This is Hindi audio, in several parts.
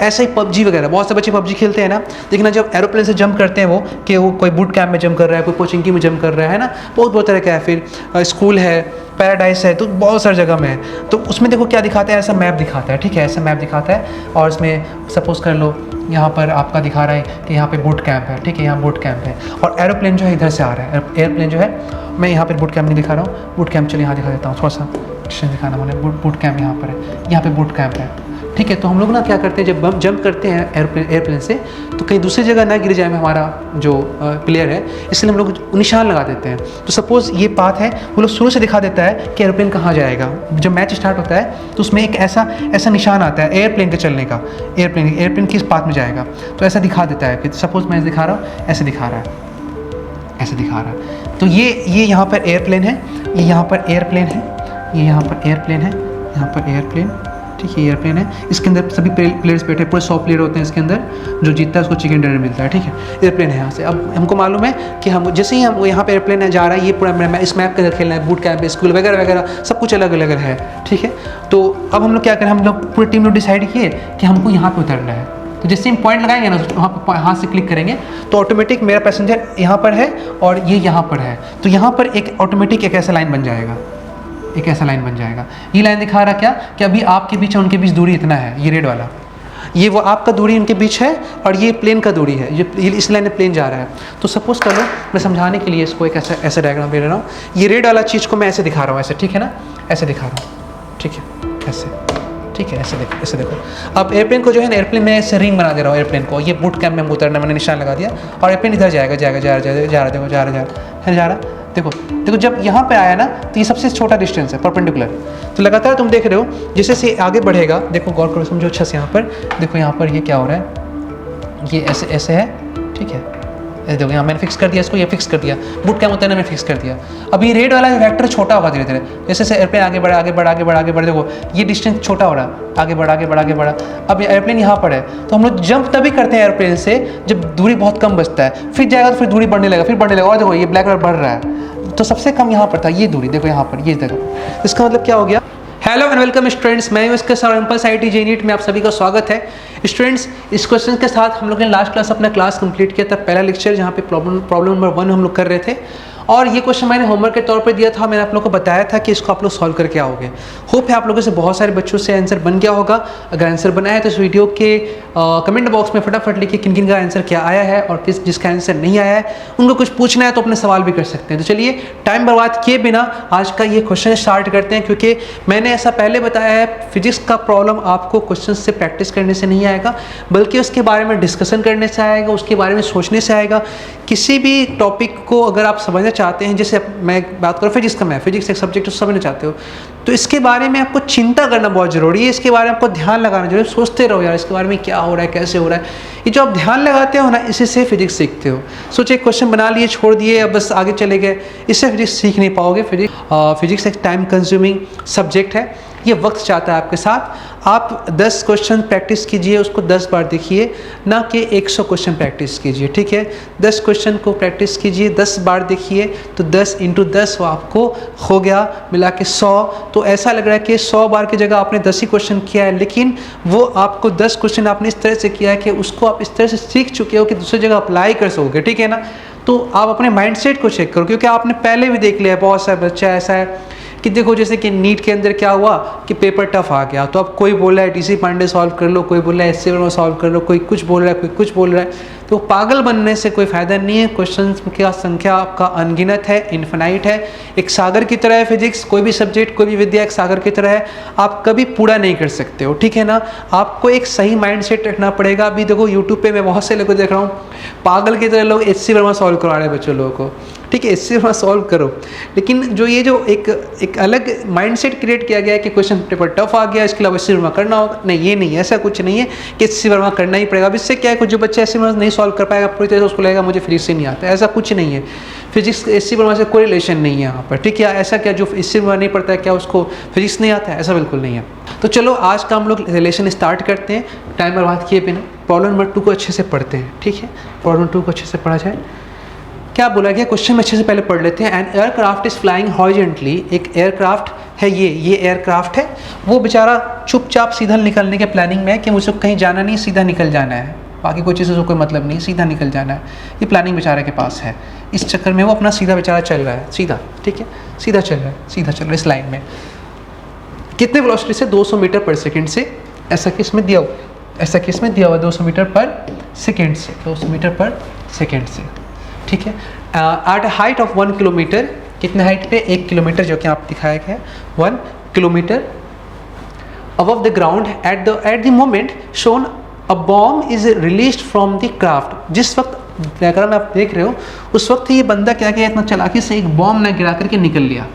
ऐसे ही पबजी वगैरह, बहुत से बच्चे पबजी खेलते हैं ना, लेकिन जब एरोप्लेन से जंप करते हैं वो, कि वो कोई बूट कैंप में जंप कर रहा है, कोई कोचिंग में जंप कर रहा है ना, बहुत तरह का है। फिर स्कूल है, पैराडाइज है, तो बहुत सारी जगह में है। तो उसमें देखो क्या दिखाता है, ऐसा मैप दिखाता है, ठीक है, ऐसा मैप दिखाता है। और इसमें सपोज कर लो यहाँ पर आपका दिखा रहा है कि यहाँ पे बूट कैंप है, ठीक है, यहाँ बूट कैंप है, और एरोप्लेन जो है इधर से आ रहा है। एयरप्लेन जो है, मैं यहाँ पर बूट कैंप नहीं दिखा रहा हूँ, बूट कैंप चलिए यहाँ दिखा देता हूँ, थोड़ा सा डिस्टेंस दिखाना मैंने। बूट कैंप यहाँ पर है, यहाँ पे बूट कैंप है, ठीक है। तो हम लोग ना क्या करते हैं, जब हम जंप करते हैं एयरप्लेन से, तो कहीं दूसरी जगह ना गिर जाए में हमारा जो प्लेयर है, इसलिए हम लोग निशान लगा देते हैं। तो सपोज़ ये पाथ है, वो लोग शुरू से दिखा देता है कि एयरप्लेन कहाँ जाएगा। जब मैच स्टार्ट होता है तो उसमें एक ऐसा निशान आता है एयरप्लेन के चलने का, एयरप्लेन किस पाथ में जाएगा, तो ऐसा दिखा देता है कि सपोज़ मैं दिखा रहा हूँ, ऐसे दिखा रहा है, ऐसे दिखा रहा है। तो ये यहाँ पर एयरप्लेन है, ये यहाँ पर एयरप्लेन है, ये यहाँ पर एयरप्लेन है, यहाँ पर एयरप्लेन, ठीक है, एयरप्लेन है। इसके अंदर सभी प्लेयर्स बैठे, पूरे 100 प्लेयर होते हैं इसके अंदर, जो जीतता है उसको चिकन डिनर मिलता है, ठीक है। एयरप्लेन है यहाँ से। अब हमको मालूम है कि हम जैसे ही हम यहाँ पे एयरप्लेन जा रहा है, ये पूरा इस मैप के अंदर खेलना है, बूट कैंप, स्कूल वगैरह वगैरह सब कुछ अलग अलग है, ठीक है। तो अब हम लोग क्या करें, हम लोग पूरी टीम लोग डिसाइड किए कि हमको यहाँ पर उतरना है। तो जैसे हम पॉइंट लगाएंगे ना, वहाँ पर हाथ से क्लिक करेंगे तो ऑटोमेटिक मेरा पैसेंजर यहाँ पर है और ये यहाँ पर है, तो यहाँ पर एक ऑटोमेटिक एक ऐसा लाइन बन जाएगा, एक ऐसा लाइन बन जाएगा। ये लाइन दिखा रहा क्या कि अभी आपके बीच और उनके बीच दूरी इतना है, ये रेड वाला, ये वो आपका दूरी उनके बीच है, और ये प्लेन का दूरी है, ये इस लाइन में प्लेन जा रहा है। तो सपोज कर लो, मैं समझाने के लिए इसको एक ऐसा डायग्राम दे रहा हूँ। ये रेड वाला चीज़ को मैं ऐसे दिखा रहा हूँ, ऐसे, ठीक है ना, ऐसे दिखा रहा हूँ, ठीक है, ऐसे, ठीक है, ऐसे देखो, ऐसे देखो। अब एयरप्लेन को जो है ना, एयरप्लेन में ऐसे रिंग बना दे रहा हूँ एयरप्लेन को, ये बूट कैंप में उतरना, मैंने निशान लगा दिया, और एयरप्लेन इधर जाएगा, जा रहा। देखो जब यहाँ पे आया ना, तो ये सबसे छोटा डिस्टेंस है, परपेंडिकुलर। तो लगातार तुम देख रहे हो जैसे से आगे बढ़ेगा, देखो गौर करो, समझो अच्छा से। यहाँ पर देखो, यहाँ पर ये क्या हो रहा है, ये ऐसे है, ठीक है, ऐसे देखो, यहाँ मैंने फिक्स कर दिया इसको, ये फिक्स कर दिया, बूट कैंप होता है ना, मैंने फिक्स कर दिया। अब ये रेड वाला वेक्टर छोटा होगा धीरे धीरे, जैसे एयरप्लेन आगे बढ़ा, देखो ये डिस्टेंस छोटा हो रहा है, आगे बढ़ा। अब एयरप्लेन यहाँ पर है, तो हम लोग जंप तभी करते हैं एयरप्लेन से जब दूरी बहुत कम बचता है, फिर जाएगा तो फिर दूरी बढ़ने लगेगा, और देखो ये ब्लैक कलर बढ़ रहा है, तो सबसे कम यहाँ पर था ये दूरी, देखो यहाँ पर ये जगह। इसका मतलब क्या हो गया। हेलो एंड वेलकम स्टूडेंट्स, मैं हूं इसके sir impulse IIT JEE NEET में आप सभी का स्वागत है। स्टूडेंट्स, इस क्वेश्चन के साथ हम लोग ने लास्ट क्लास अपना क्लास कंप्लीट किया था, पहला लेक्चर, जहाँ पे प्रॉब्लम नंबर 1 हम लोग कर रहे थे। और ये क्वेश्चन मैंने होमवर्क के तौर पे दिया था, मैंने आप लोगों को बताया था कि इसको आप लोग सॉल्व करके आओगे। होप है आप लोगों से बहुत सारे बच्चों से आंसर बन गया होगा। अगर आंसर बना है तो इस वीडियो के कमेंट बॉक्स में फटाफट लिखिए किन किन का आंसर क्या आया है, और जिसका आंसर नहीं आया है उनको कुछ पूछना है तो अपने सवाल भी कर सकते हैं। तो चलिए टाइम बर्बाद किए बिना आज का ये क्वेश्चन स्टार्ट करते हैं, क्योंकि मैंने ऐसा पहले बताया है, फिजिक्स का प्रॉब्लम आपको क्वेश्चन से प्रैक्टिस करने से नहीं आएगा, बल्कि उसके बारे में डिस्कशन करने से आएगा, उसके बारे में सोचने से आएगा। किसी भी टॉपिक को अगर आप समझना चाहते हैं, जैसे मैं बात करूँ फिजिक्स का, मैं फिजिक्स एक सब्जेक्ट समझना चाहते हो, तो इसके बारे में आपको चिंता करना बहुत ज़रूरी है, इसके बारे में आपको ध्यान लगाना जरूरी है। सोचते रहो यार इसके बारे में क्या हो रहा है, कैसे हो रहा है। ये जो आप ध्यान लगाते हो ना, इसी से फिजिक्स सीखते हो। सोचे क्वेश्चन बना लिए, छोड़ दिए, अब बस आगे चले गए, इससे फिजिक्स सीख नहीं पाओगे। फिजिक्स एक टाइम कंज्यूमिंग सब्जेक्ट है, ये वक्त चाहता है आपके साथ। आप 10 क्वेश्चन प्रैक्टिस कीजिए, उसको 10 बार देखिए, ना कि 100 क्वेश्चन प्रैक्टिस कीजिए, ठीक है। 10 क्वेश्चन को प्रैक्टिस कीजिए, 10 बार देखिए, तो 10 × 10 वो आपको हो गया, मिला के 100। तो ऐसा लग रहा है कि 100 बार की जगह आपने 10 ही क्वेश्चन किया है, लेकिन वो आपको 10 क्वेश्चन आपने इस तरह से किया है कि उसको आप इस तरह से सीख चुके हो कि दूसरी जगह अप्लाई कर सकोगे, ठीक है ना। तो आप अपने माइंडसेट को चेक करो, क्योंकि आपने पहले भी देख लिया है, बहुत सारे बच्चा ऐसा है कि देखो जैसे कि नीट के अंदर क्या हुआ कि पेपर टफ आ गया, तो अब कोई बोल रहा है DC पांडे सॉल्व कर लो, कोई बोल रहा है SC वर्मा सॉल्व कर लो, कोई कुछ बोल रहा है, कोई कुछ बोल रहा है। तो पागल बनने से कोई फ़ायदा नहीं है। क्वेश्चंस की संख्या आपका अनगिनत है, इन्फिनाइट है। एक सागर की तरह है फिजिक्स, कोई भी सब्जेक्ट, कोई भी विद्या एक सागर की तरह है, आप कभी पूरा नहीं कर सकते हो, ठीक है ना। आपको एक सही माइंडसेट रखना पड़ेगा। अभी देखो यूट्यूब पे मैं बहुत से लोगों को देख रहा हूँ, पागल की तरह लोग SC वर्मा सॉल्व करवा रहे हैं बच्चों लोगों को, ठीक है। SC वर्मा सॉल्व करो, लेकिन जो ये जो एक अलग माइंडसेट क्रिएट किया गया है कि क्वेश्चन पेपर टफ आ गया, इसके अलावा SC वर्मा करना होगा, नहीं, ये नहीं है, ऐसा कुछ नहीं है कि SC वर्मा करना ही पड़ेगा। अब इससे क्या है, कुछ जो बच्चे SC वर्मा नहीं सॉल्व कर पाएगा पूरी तरह से, उसको लगेगा मुझे फिजिक्स से नहीं आता, ऐसा कुछ नहीं है। फिजिक्स SC वर्मा से कोई रिलेशन नहीं है यहाँ पर, ठीक है। ऐसा क्या जो SC वर्मा नहीं पढ़ता है क्या उसको फिजिक्स नहीं आता है, ऐसा बिल्कुल नहीं है। तो चलो आज का हम लोग रिलेशन स्टार्ट करते हैं, टाइम बर्बाद किए बिना। प्रॉब्लम नंबर 2 को अच्छे से पढ़ते हैं, ठीक है। प्रॉब्लम नंबर 2 को अच्छे से पढ़ा जाए। क्या बोला गया क्वेश्चन में अच्छे से पहले पढ़ लेते हैं। An aircraft is flying horizontally, एक एयरक्राफ्ट है ये एयरक्राफ्ट है, वो बेचारा चुपचाप सीधा निकलने के प्लानिंग में है कि मुझे कहीं जाना नहीं, सीधा निकल जाना है, बाकी कोई चीज़ों से कोई मतलब नहीं, सीधा निकल जाना है, ये प्लानिंग बेचारे के पास है। इस चक्कर में वो अपना सीधा बेचारा चल रहा है, सीधा, ठीक है, सीधा चल रहा है, सीधा चल रहा है इस लाइन में। कितने वेलोसिटी से? 200 मीटर पर सेकेंड से, ऐसा कि इसमें दिया हुआ, ऐसा कि इसमें दिया हुआ 200 मीटर पर सेकेंड से, 200 मीटर पर सेकेंड से, ठीक है। At a height of 1 kilometre, कितने हाइट पे? 1 किलोमीटर, जो कि आप दिखाया गया है 1 kilometre above the ground at the moment shown a bomb is released from the craft। जिस वक्त डायग्राम में आप देख रहे हो उस वक्त ये बंदा क्या किया, इतना चालाकी से एक बॉम्ब ना गिरा करके निकल लिया,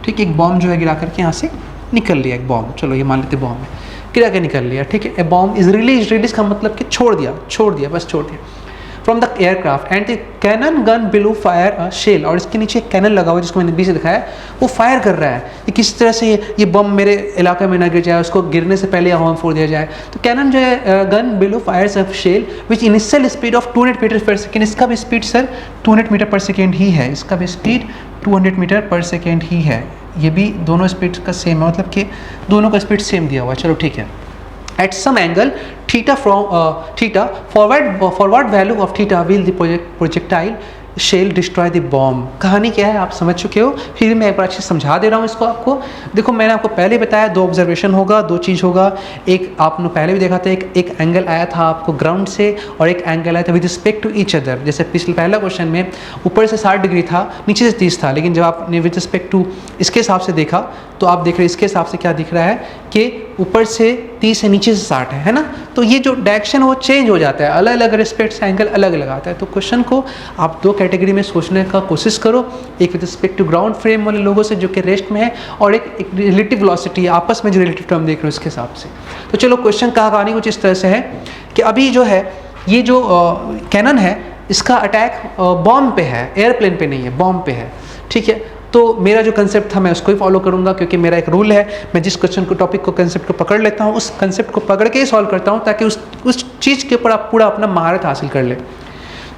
ठीक है, एक बॉम्ब जो है गिरा करके यहाँ से निकल लिया, एक बॉम्ब, चलो ये मान लेते बॉम्ब है, गिरा के निकल लिया, ठीक है। ए बॉम्ब इज रिलीज का मतलब कि छोड़ दिया, बस छोड़ दिया from the aircraft and the cannon gun below fire a shell, और इसके नीचे एक कैनन लगा हुआ जिसको मैंने बीच से दिखाया, वो फायर कर रहा है कि किस तरह से ये बम मेरे इलाके में ना गिर जाए, उसको गिरने से पहले हवा में फोड़ दिया जाए। तो कैनन जो है gun below fires a shell which initial speed of 200 metre per second, इसका भी speed sir 200 metre per second ही है, इसका भी स्पीड 200 मीटर पर सेकेंड ही है, ये भी दोनों स्पीड का सेम है, मतलब कि दोनों का स्पीड सेम दिया हुआ है, चलो ठीक है। At some angle theta from theta forward value of theta will the projectile shell destroy the bomb। कहानी क्या है आप समझ चुके हो, फिर मैं एक बार अच्छे से समझा दे रहा हूँ इसको आपको। देखो मैंने आपको पहले बताया 2 ऑब्जर्वेशन होगा, 2 चीज़ होगा, एक आपने पहले भी देखा था, एक एंगल आया था आपको ग्राउंड से और एक एंगल आया था with respect to each other. जैसे पिछले पहला क्वेश्चन में ऊपर से 60 डिग्री था, नीचे से 30 था, लेकिन जब आपने विद रिस्पेक्ट टू इसके हिसाब से देखा तो आप देख रहे हैं इसके हिसाब से क्या दिख रहा है कि ऊपर से 30 है, नीचे से 60 है ना। तो ये जो डायरेक्शन वो चेंज हो जाता है, अलग अलग रिस्पेक्ट से एंगल अलग अलग आता है। तो क्वेश्चन को आप 2 कैटेगरी में सोचने का कोशिश करो, एक with respect to ground frame वाले लोगों से जो कि रेस्ट में है, और एक रिलेटिव वेलोसिटी आपस में जो रिलेटिव टर्म देख रहे हो इसके हिसाब से। तो चलो क्वेश्चन का कहानी कुछ इस तरह से है कि अभी जो है ये जो कैनन है इसका अटैक बॉम्ब पे है, एयरप्लेन पे नहीं है, बॉम्ब पे है, ठीक है। तो मेरा जो कंसेप्ट था मैं उसको ही फॉलो करूंगा, क्योंकि मेरा एक रूल है, मैं जिस क्वेश्चन को टॉपिक को कंसेप्ट को पकड़ लेता हूँ उस कंसेप्ट को पकड़ के ही सॉल्व करता हूँ, ताकि उस चीज़ के ऊपर आप पूरा अपना महारत हासिल कर ले।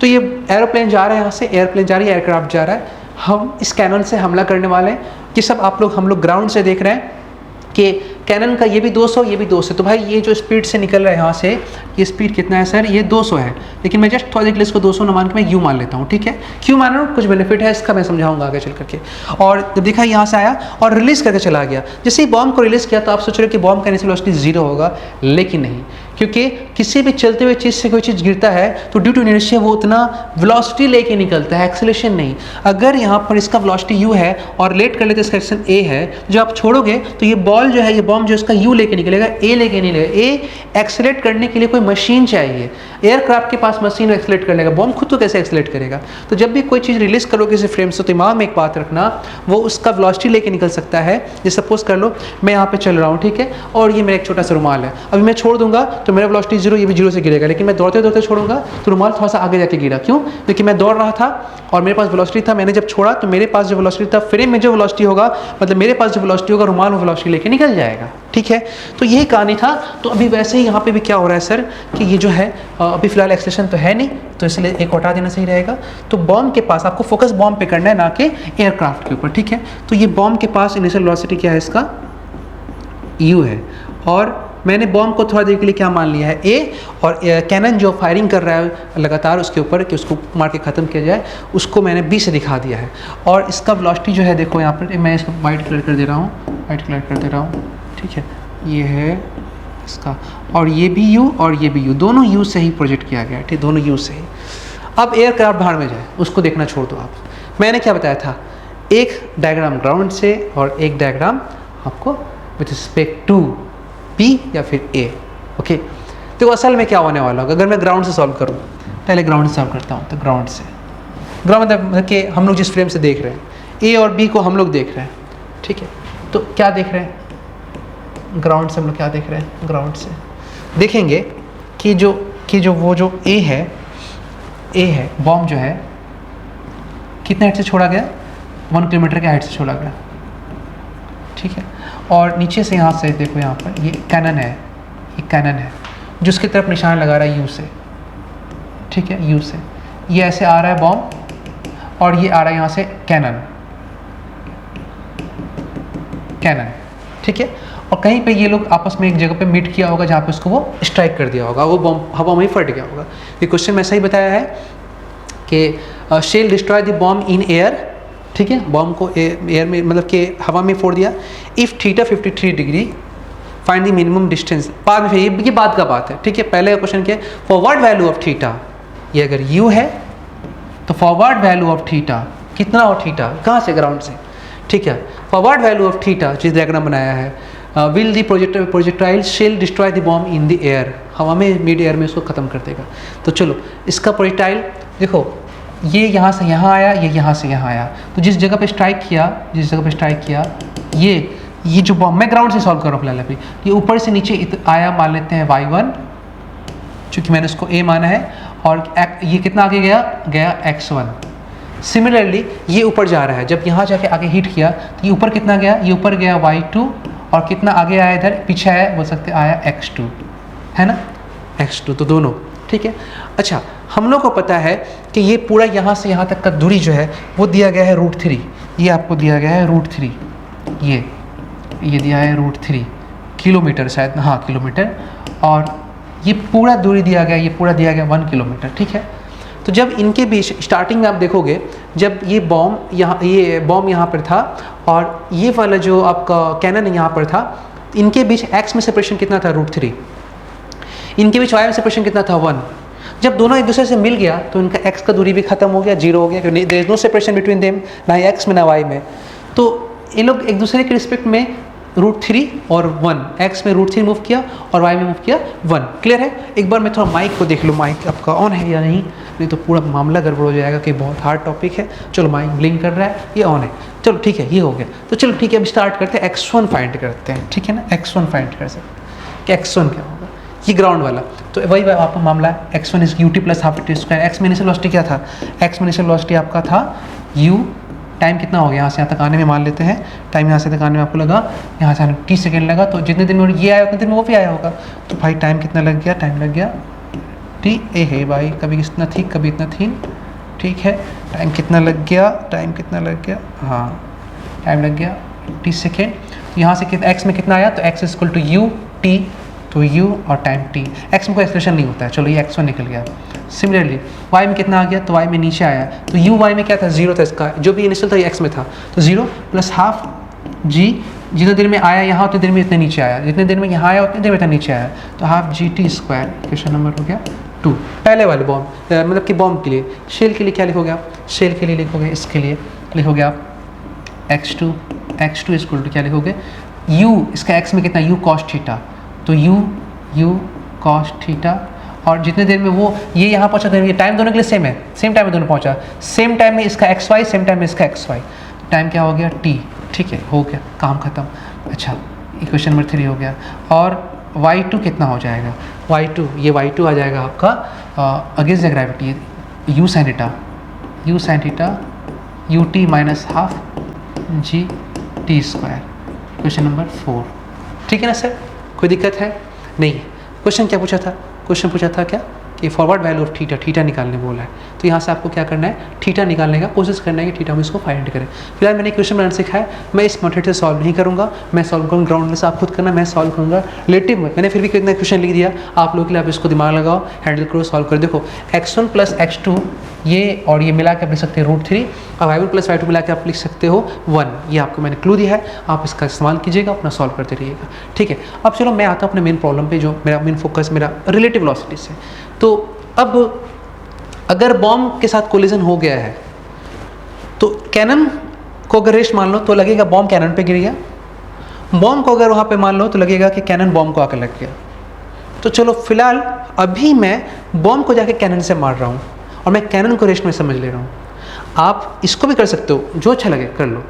तो ये एरोप्लेन जा रहा है, यहाँ से एयरप्लेन जा रही है, एयरक्राफ्ट जा रहा है, हम इस कैनन से हमला करने वाले हैं। ये सब हम लोग ग्राउंड से देख रहे हैं कि कैनन का ये भी 200, ये भी 200, तो भाई ये जो स्पीड से निकल रहा है यहाँ से, ये स्पीड कितना है सर, ये 200 है, लेकिन मैं जस्ट थोड़ा देर के लिए इसको 200 न मान के मैं यू मान लेता हूँ, ठीक है। क्यों मान रहा हूँ, कुछ बेनिफिट है इसका, मैं समझाऊंगा आगे चल करके। और जब देखा यहाँ से आया और रिलीज करके चला गया, जैसे ही बॉम्ब को रिलीज किया तो आप सोच रहे हो कि बॉम्ब का इनिशियल वेलोसिटी 0 होगा, लेकिन नहीं, क्योंकि किसी भी चलते हुए चीज़ से कोई चीज़ गिरता है तो ड्यू टू इनर्शिया वो उतना वेलोसिटी लेके निकलता है, एक्सेलरेशन नहीं। अगर यहाँ पर इसका वेलोसिटी u है और रिलेट कर लेते इसका एक्शन a है, जो आप छोड़ोगे तो ये बॉल जो है, ये बॉम्ब जो इसका u लेके निकलेगा, a लेके नहीं लेगा। a एक्सेलेरेट करने के लिए कोई मशीन चाहिए, एयरक्राफ्ट के पास मशीन एक्सेलेरेट कर लेगा, बॉम्ब खुद तो कैसे एक्सेलेरेट करेगा। तो जब भी कोई चीज़ रिलीज करोगे किसी फ्रेम से, तो दिमाग में एक बात रखना, वो उसका वेलोसिटी लेके निकल सकता है। जैसे सपोज कर लो मैं यहाँ पे चल रहा हूँ, ठीक है, और ये मेरा एक छोटा सा रुमाल है, अभी मैं छोड़ दूंगा तो मेरा वेलोसिटी 0, ये भी 0 से गिरेगा, लेकिन मैं दौड़ते दौड़ते छोड़ूंगा तो रुमाल थोड़ा सा आगे जाके गिरा। क्यों? क्योंकि मैं दौड़ रहा था और मेरे पास वेलोसिटी था, मैंने जब छोड़ा तो मेरे पास जो वेलोसिटी था, फ्रेम में जो वेलोसिटी होगा, मतलब मेरे पास जो वेलोसिटी होगा, रुमाल वो वेलोसिटी लेके निकल जाएगा, ठीक है। तो यही कहानी था। तो अभी वैसे ही यहाँ पे भी क्या हो रहा है सर कि ये जो है अभी फिलहाल एक्सेलरेशन तो है नहीं, तो इसलिए एक हटा देना सही रहेगा। तो बॉम्ब के पास आपको फोकस बॉम्ब पे करना है, ना कि एयरक्राफ्ट के ऊपर, ठीक है। तो ये बॉम्ब के पास इनिशियल वेलोसिटी क्या है, इसका u है, और मैंने बॉम्ब को थोड़ा देर के लिए क्या मान लिया है, a, और कैनन जो फायरिंग कर रहा है लगातार उसके ऊपर कि उसको मार के ख़त्म किया जाए, उसको मैंने b से दिखा दिया है। और इसका वेलोसिटी जो है, देखो यहाँ पर मैं इसको वाइट कलर कर दे रहा हूँ, वाइट कलर कर दे रहा हूँ, ठीक है। ये है इसका, और ये भी u और ये भी u, दोनों u से ही प्रोजेक्ट किया गया है, ठीक, दोनों u से ही। अब एयरक्राफ्ट भाड़ में जाए, उसको देखना छोड़ दो आप। मैंने क्या बताया था, एक डायग्राम ग्राउंड से और एक डायग्राम आपको विथ रिस्पेक्ट टू B या फिर A, ओके। तो असल में क्या होने वाला होगा अगर मैं ग्राउंड से सॉल्व करूँ, पहले ग्राउंड से सॉल्व करता हूँ। तो ग्राउंड से, ग्राउंड मतलब कि हम लोग जिस फ्रेम से देख रहे हैं, A और B को हम लोग देख रहे हैं, ठीक है। तो क्या देख रहे हैं ग्राउंड से, हम लोग क्या देख रहे हैं ग्राउंड से, देखेंगे कि जो वो जो A है बॉम्ब जो है कितने हाइट से छोड़ा गया, 1 किलोमीटर के हाइट से छोड़ा गया, ठीक है। और नीचे से यहाँ से देखो, यहाँ पर ये कैनन है, ये कैनन है जो उसकी तरफ निशान लगा रहा है यू से, ठीक है, यू से। ये ऐसे आ रहा है बॉम्ब और ये आ रहा है यहाँ से कैनन, कैनन, ठीक है। और कहीं पे ये लोग आपस में एक जगह पे मीट किया होगा जहाँ पे उसको वो स्ट्राइक कर दिया होगा, वो बॉम्ब हवा में ही फट गया होगा। ये क्वेश्चन में ऐसा ही बताया है कि shell destroy the bomb in air, ठीक है, बॉम्ब को एयर में मतलब कि हवा में फोड़ दिया। If theta 53 degree find the minimum distance, बाद में ये बाद का बात है, ठीक है। पहले का क्वेश्चन क्या है, फॉरवर्ड वैल्यू ऑफ थीटा, ये अगर u है तो फॉरवर्ड वैल्यू ऑफ थीटा कितना हो, थीटा कहाँ से, ग्राउंड से, ठीक है। फॉरवर्ड वैल्यू ऑफ थीटा जिस डायग्राम बनाया है, will the projectile shell destroy the bomb in the air, हवा में मिड एयर में उसको ख़त्म कर देगा। तो चलो इसका प्रोजेक्टाइल देखो, ये यहाँ से यहाँ आया, ये यहाँ से यहाँ आया, तो जिस जगह पे स्ट्राइक किया, ये जो बॉम्ब, मैं ग्राउंड से सॉल्व कर रहा हूँ फिलहाल अभी, ये ऊपर से नीचे आया, मान लेते हैं y1, चूँकि मैंने उसको a माना है, और ये कितना आगे गया x1। सिमिलरली ये ऊपर जा रहा है, जब यहाँ जाके आगे हिट किया तो ये ऊपर कितना गया, ये ऊपर गया y2, और कितना आगे आया, इधर पीछे आया, बोल सकते आया x2, है ना, x2, तो दोनों, ठीक है। अच्छा, हम लोग को पता है कि ये पूरा यहाँ से यहाँ तक का दूरी जो है वो दिया गया है √3, ये आपको दिया गया है √3, ये दिया है √3 किलोमीटर, शायद हाँ किलोमीटर, और ये पूरा दूरी दिया गया, ये पूरा दिया गया 1 किलोमीटर, ठीक है। तो जब इनके बीच स्टार्टिंग में आप देखोगे, जब ये बॉम्ब यहाँ पर था और ये वाला जो आपका कैनन यहाँ पर था, इनके बीच x में सेपरेशन कितना था, √3, इनके बीच y में सेपरेशन कितना था, 1। जब दोनों एक दूसरे से मिल गया तो इनका x का दूरी भी खत्म हो गया, 0 हो गया, क्योंकि there is no separation between them, ना x में ना y में। तो ये लोग एक दूसरे के रिस्पेक्ट में √3 और 1, x में √3 मूव किया और y में मूव किया 1। क्लियर है। एक बार मैं थोड़ा माइक को देख लूँ, माइक आपका ऑन है या नहीं तो पूरा मामला गड़बड़ हो जाएगा कि बहुत हार्ड टॉपिक है। चलो माइक ब्लिंक कर रहा है, ये ऑन है, चलो ठीक है, ये हो गया। तो चलो ठीक है, अब स्टार्ट करते हैं, x1 फाइंड करते हैं, ठीक है ना, x1 फाइंड कर सकते हैं कि x1 क्या होगा, ये ग्राउंड वाला। तो वही आपका मामला है, x1 is ut plus half t square. x में इनिशियल वेलोसिटी क्या था, x में इनिशियल वेलोसिटी आपका था u, टाइम कितना हो गया यहाँ से यहाँ तक आने में, मान लेते हैं टाइम यहाँ से तक आने में आपको लगा, यहाँ से आने में t सेकेंड लगा, तो जितने दिन में ये आया उतने दिन में वो भी आया होगा, तो भाई टाइम कितना लग गया, टाइम लग गया t ए है भाई, कभी इतना थी कभी इतना थी, ठीक है। टाइम कितना लग गया, हाँ टाइम लग गया t सेकेंड। तो यहाँ से x में कितना आया, तो x equal to u t, तो u और टाइम t, x में कोई एक्सप्रेशन नहीं होता है, चलो ये x1 निकल गया। सिमिलरली y में कितना आ गया, तो y में नीचे आया, तो u y में क्या था, 0 था, इसका जो भी इनिशियल था ये x में था, तो 0 प्लस हाफ g, जितने देर में आया यहाँ उतने देर में इतने नीचे आया, जितने देर में यहाँ आया उतने देर में इतना नीचे आया, तो half gt square. Question number हो गया 2, पहले वाले बॉम्ब, मतलब कि बॉम्ब के लिए। शेल के लिए क्या लिखोगे आप, शेल के लिए लिखोगे, इसके लिए लिखोगे आप x2 इक्वल टू क्या लिखोगे, u, इसका x में कितना, u cos थीटा, तो u cos थीटा, और जितने देर में वो ये यहाँ पहुँचा, देर में टाइम दोनों के लिए सेम है, सेम टाइम में दोनों पहुँचा, सेम टाइम में इसका xy, सेम टाइम में इसका xy, टाइम क्या हो गया t, ठीक है, हो गया, काम खत्म। अच्छा, क्वेश्चन नंबर 3 हो गया। और y2 कितना हो जाएगा, y2, ये y2 आ जाएगा आपका against the gravity, u sin theta ut minus half g t square. Question number 4, ठीक है ना सर, कोई दिक्कत है नहीं। क्वेश्चन क्या पूछा था, क्वेश्चन पूछा था क्या कि फॉरवर्ड वैल्यू ऑफ थीटा निकालने बोला है, तो यहाँ से आपको क्या करना है, थीटा निकालने का कोशिश करना है कि थीटा में इसको फाइंड करें। फिलहाल मैंने क्वेश्चन बनाना सीखा है, मैं इस मेथड से सॉल्व नहीं करूँगा, मैं सॉल्व करूँगा ग्राउंड में से, आप खुद करना, मैं सॉल्व करूँगा रिलेटिव में। मैंने फिर भी कितना क्वेश्चन लिख दिया, आप लोगों के लिए आप इसको दिमाग लगाओ, हैंडल करो, सॉल्व करो। देखो x1 प्लस x2 ये और ये मिला के आप लिख सकते हैं √3, और y1 प्लस y2 मिला के आप लिख सकते हो 1। ये आपको मैंने क्लू दिया है, आप इसका इस्तेमाल कीजिएगा, अपना सॉल्व करते रहिएगा, ठीक है। अब चलो मैं आता हूँ अपने मेन प्रॉब्लम पे, जो मेरा मेन फोकस मेरा रिलेटिव वेलोसिटी से। तो अब अगर बॉम्ब के साथ कोलिजन हो गया है तो कैनन को अगर रेस्ट मान लो तो लगेगा बॉम्ब कैनन पे गिर गया, बॉम्ब को अगर वहाँ पे मान लो तो लगेगा कि कैनन बॉम्ब को आकर लग गया। तो चलो फिलहाल अभी मैं बॉम्ब को जाके कैनन से मार रहा हूँ और मैं कैनन को रेस्ट में समझ ले रहा हूँ। आप इसको भी कर सकते हो, जो अच्छा लगे कर लो।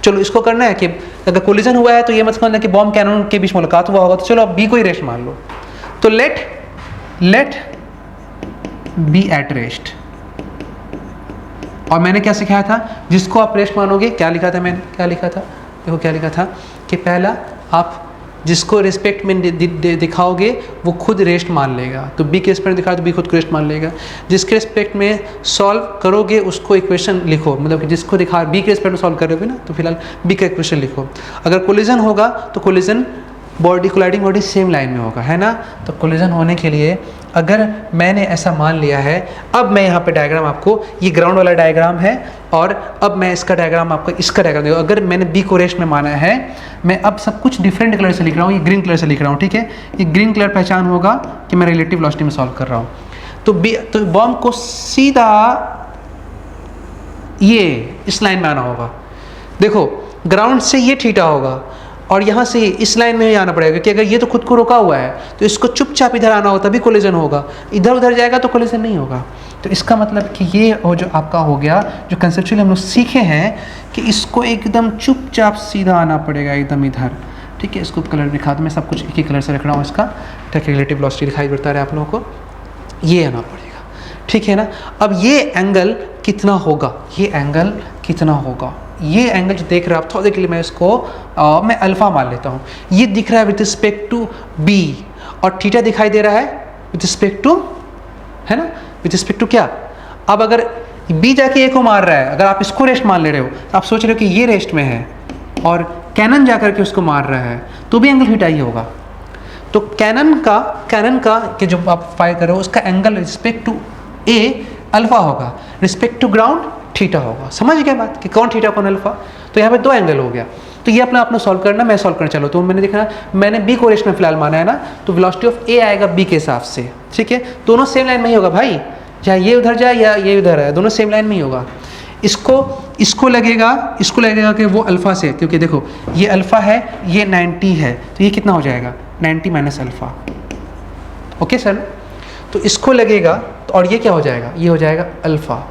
चलो इसको करना है कि अगर कोलिजन हुआ है तो ये मत समझना कि बॉम्ब कैनन के बीच मुलाकात हुआ होगा, तो चलो अब बी को ही रेस्ट मान लो। तो लेट बी एट रेस्ट। और मैंने क्या सिखाया था, जिसको आप रेस्ट मानोगे, क्या लिखा था मैंने, क्या लिखा था, देखो क्या लिखा था कि पहला आप जिसको रिस्पेक्ट में दिखाओगे वो खुद रेस्ट मान लेगा। तो बी के रिस्पेक्ट में दिखाओ तो बी खुद को रेस्ट मान लेगा। जिसके रिस्पेक्ट में सॉल्व करोगे उसको इक्वेशन लिखो, मतलब कि जिसको दिखा बी के रिस्पेक्ट में सॉल्व करोगे ना, तो फिलहाल बी का इक्वेशन लिखो। अगर कोलिजन होगा तो collision body colliding body same line में होगा, है ना। तो कोलिजन होने के लिए अगर मैंने ऐसा मान लिया है, अब मैं यहाँ पे डायग्राम आपको, ये ग्राउंड वाला डायग्राम है और अब मैं इसका डायग्राम आपको, इसका डायग्राम देखो। अगर मैंने बी को रेस्ट में माना है, मैं अब सब कुछ डिफरेंट कलर से लिख रहा हूँ, ये ग्रीन कलर से लिख रहा हूँ, ठीक है। ये ग्रीन कलर पहचान होगा कि मैं रिलेटिव वेलोसिटी में सॉल्व कर रहा हूँ। तो बॉम्ब को सीधा ये इस लाइन में आना होगा। देखो ग्राउंड से ये थीटा होगा और यहाँ से इस लाइन में ही आना पड़ेगा, क्योंकि अगर ये तो खुद को रोका हुआ है तो इसको चुपचाप इधर आना होगा तभी कोलिजन होगा, इधर उधर जाएगा तो कोलिजन नहीं होगा। तो इसका मतलब कि ये हो जो आपका हो गया, जो कंसेप्चुअली हम लोग सीखे हैं कि इसको एकदम चुपचाप सीधा आना पड़ेगा एकदम इधर, ठीक है। इसको कलर दिखा दो, मैं सब कुछ एक ही कलर से रख रहा हूँ इसका, ताकि रिलेटिव वेलोसिटी दिखाई पड़ता रहे आप लोगों को। ये आना पड़ेगा, ठीक है ना। अब ये एंगल कितना होगा, ये एंगल कितना होगा, ये एंगल जो देख रहे हो आप, थोड़े के लिए मैं इसको मैं अल्फा मान लेता हूँ। ये दिख रहा है विद रिस्पेक्ट टू बी और थीटा दिखाई दे रहा है विद रिस्पेक्ट टू, है ना, विद रिस्पेक्ट टू क्या। अब अगर बी जाके ए को मार रहा है, अगर आप इसको रेस्ट मान ले रहे हो तो आप सोच रहे हो कि ये रेस्ट में है और कैनन जाकर के उसको मार रहा है, तो भी एंगल थीटा ही होगा। तो कैनन का कि जो आप फायर कर रहे हो उसका angle respect to A alpha होगा, रिस्पेक्ट टू ग्राउंड थीटा होगा। समझ गया बात कि कौन थीटा कौन अल्फा। तो यहाँ पे दो एंगल हो गया। तो ये अपना सॉल्व करना, मैं सॉल्व करना चलो। तो मैंने देखा मैंने बी को रेस्ट में फिलहाल माना है ना, तो वेलोसिटी ऑफ ए आएगा बी के हिसाब से, ठीक है। दोनों सेम लाइन में ही होगा भाई, चाहे ये उधर जाए या ये उधर है, दोनों सेम लाइन में ही होगा। इसको लगेगा कि वो अल्फा से, क्योंकि देखो ये अल्फा है, ये 90 है, तो ये कितना हो जाएगा 90 माइनस अल्फा। Okay sir. तो इसको लगेगा और ये क्या हो जाएगा, ये हो जाएगा अल्फा,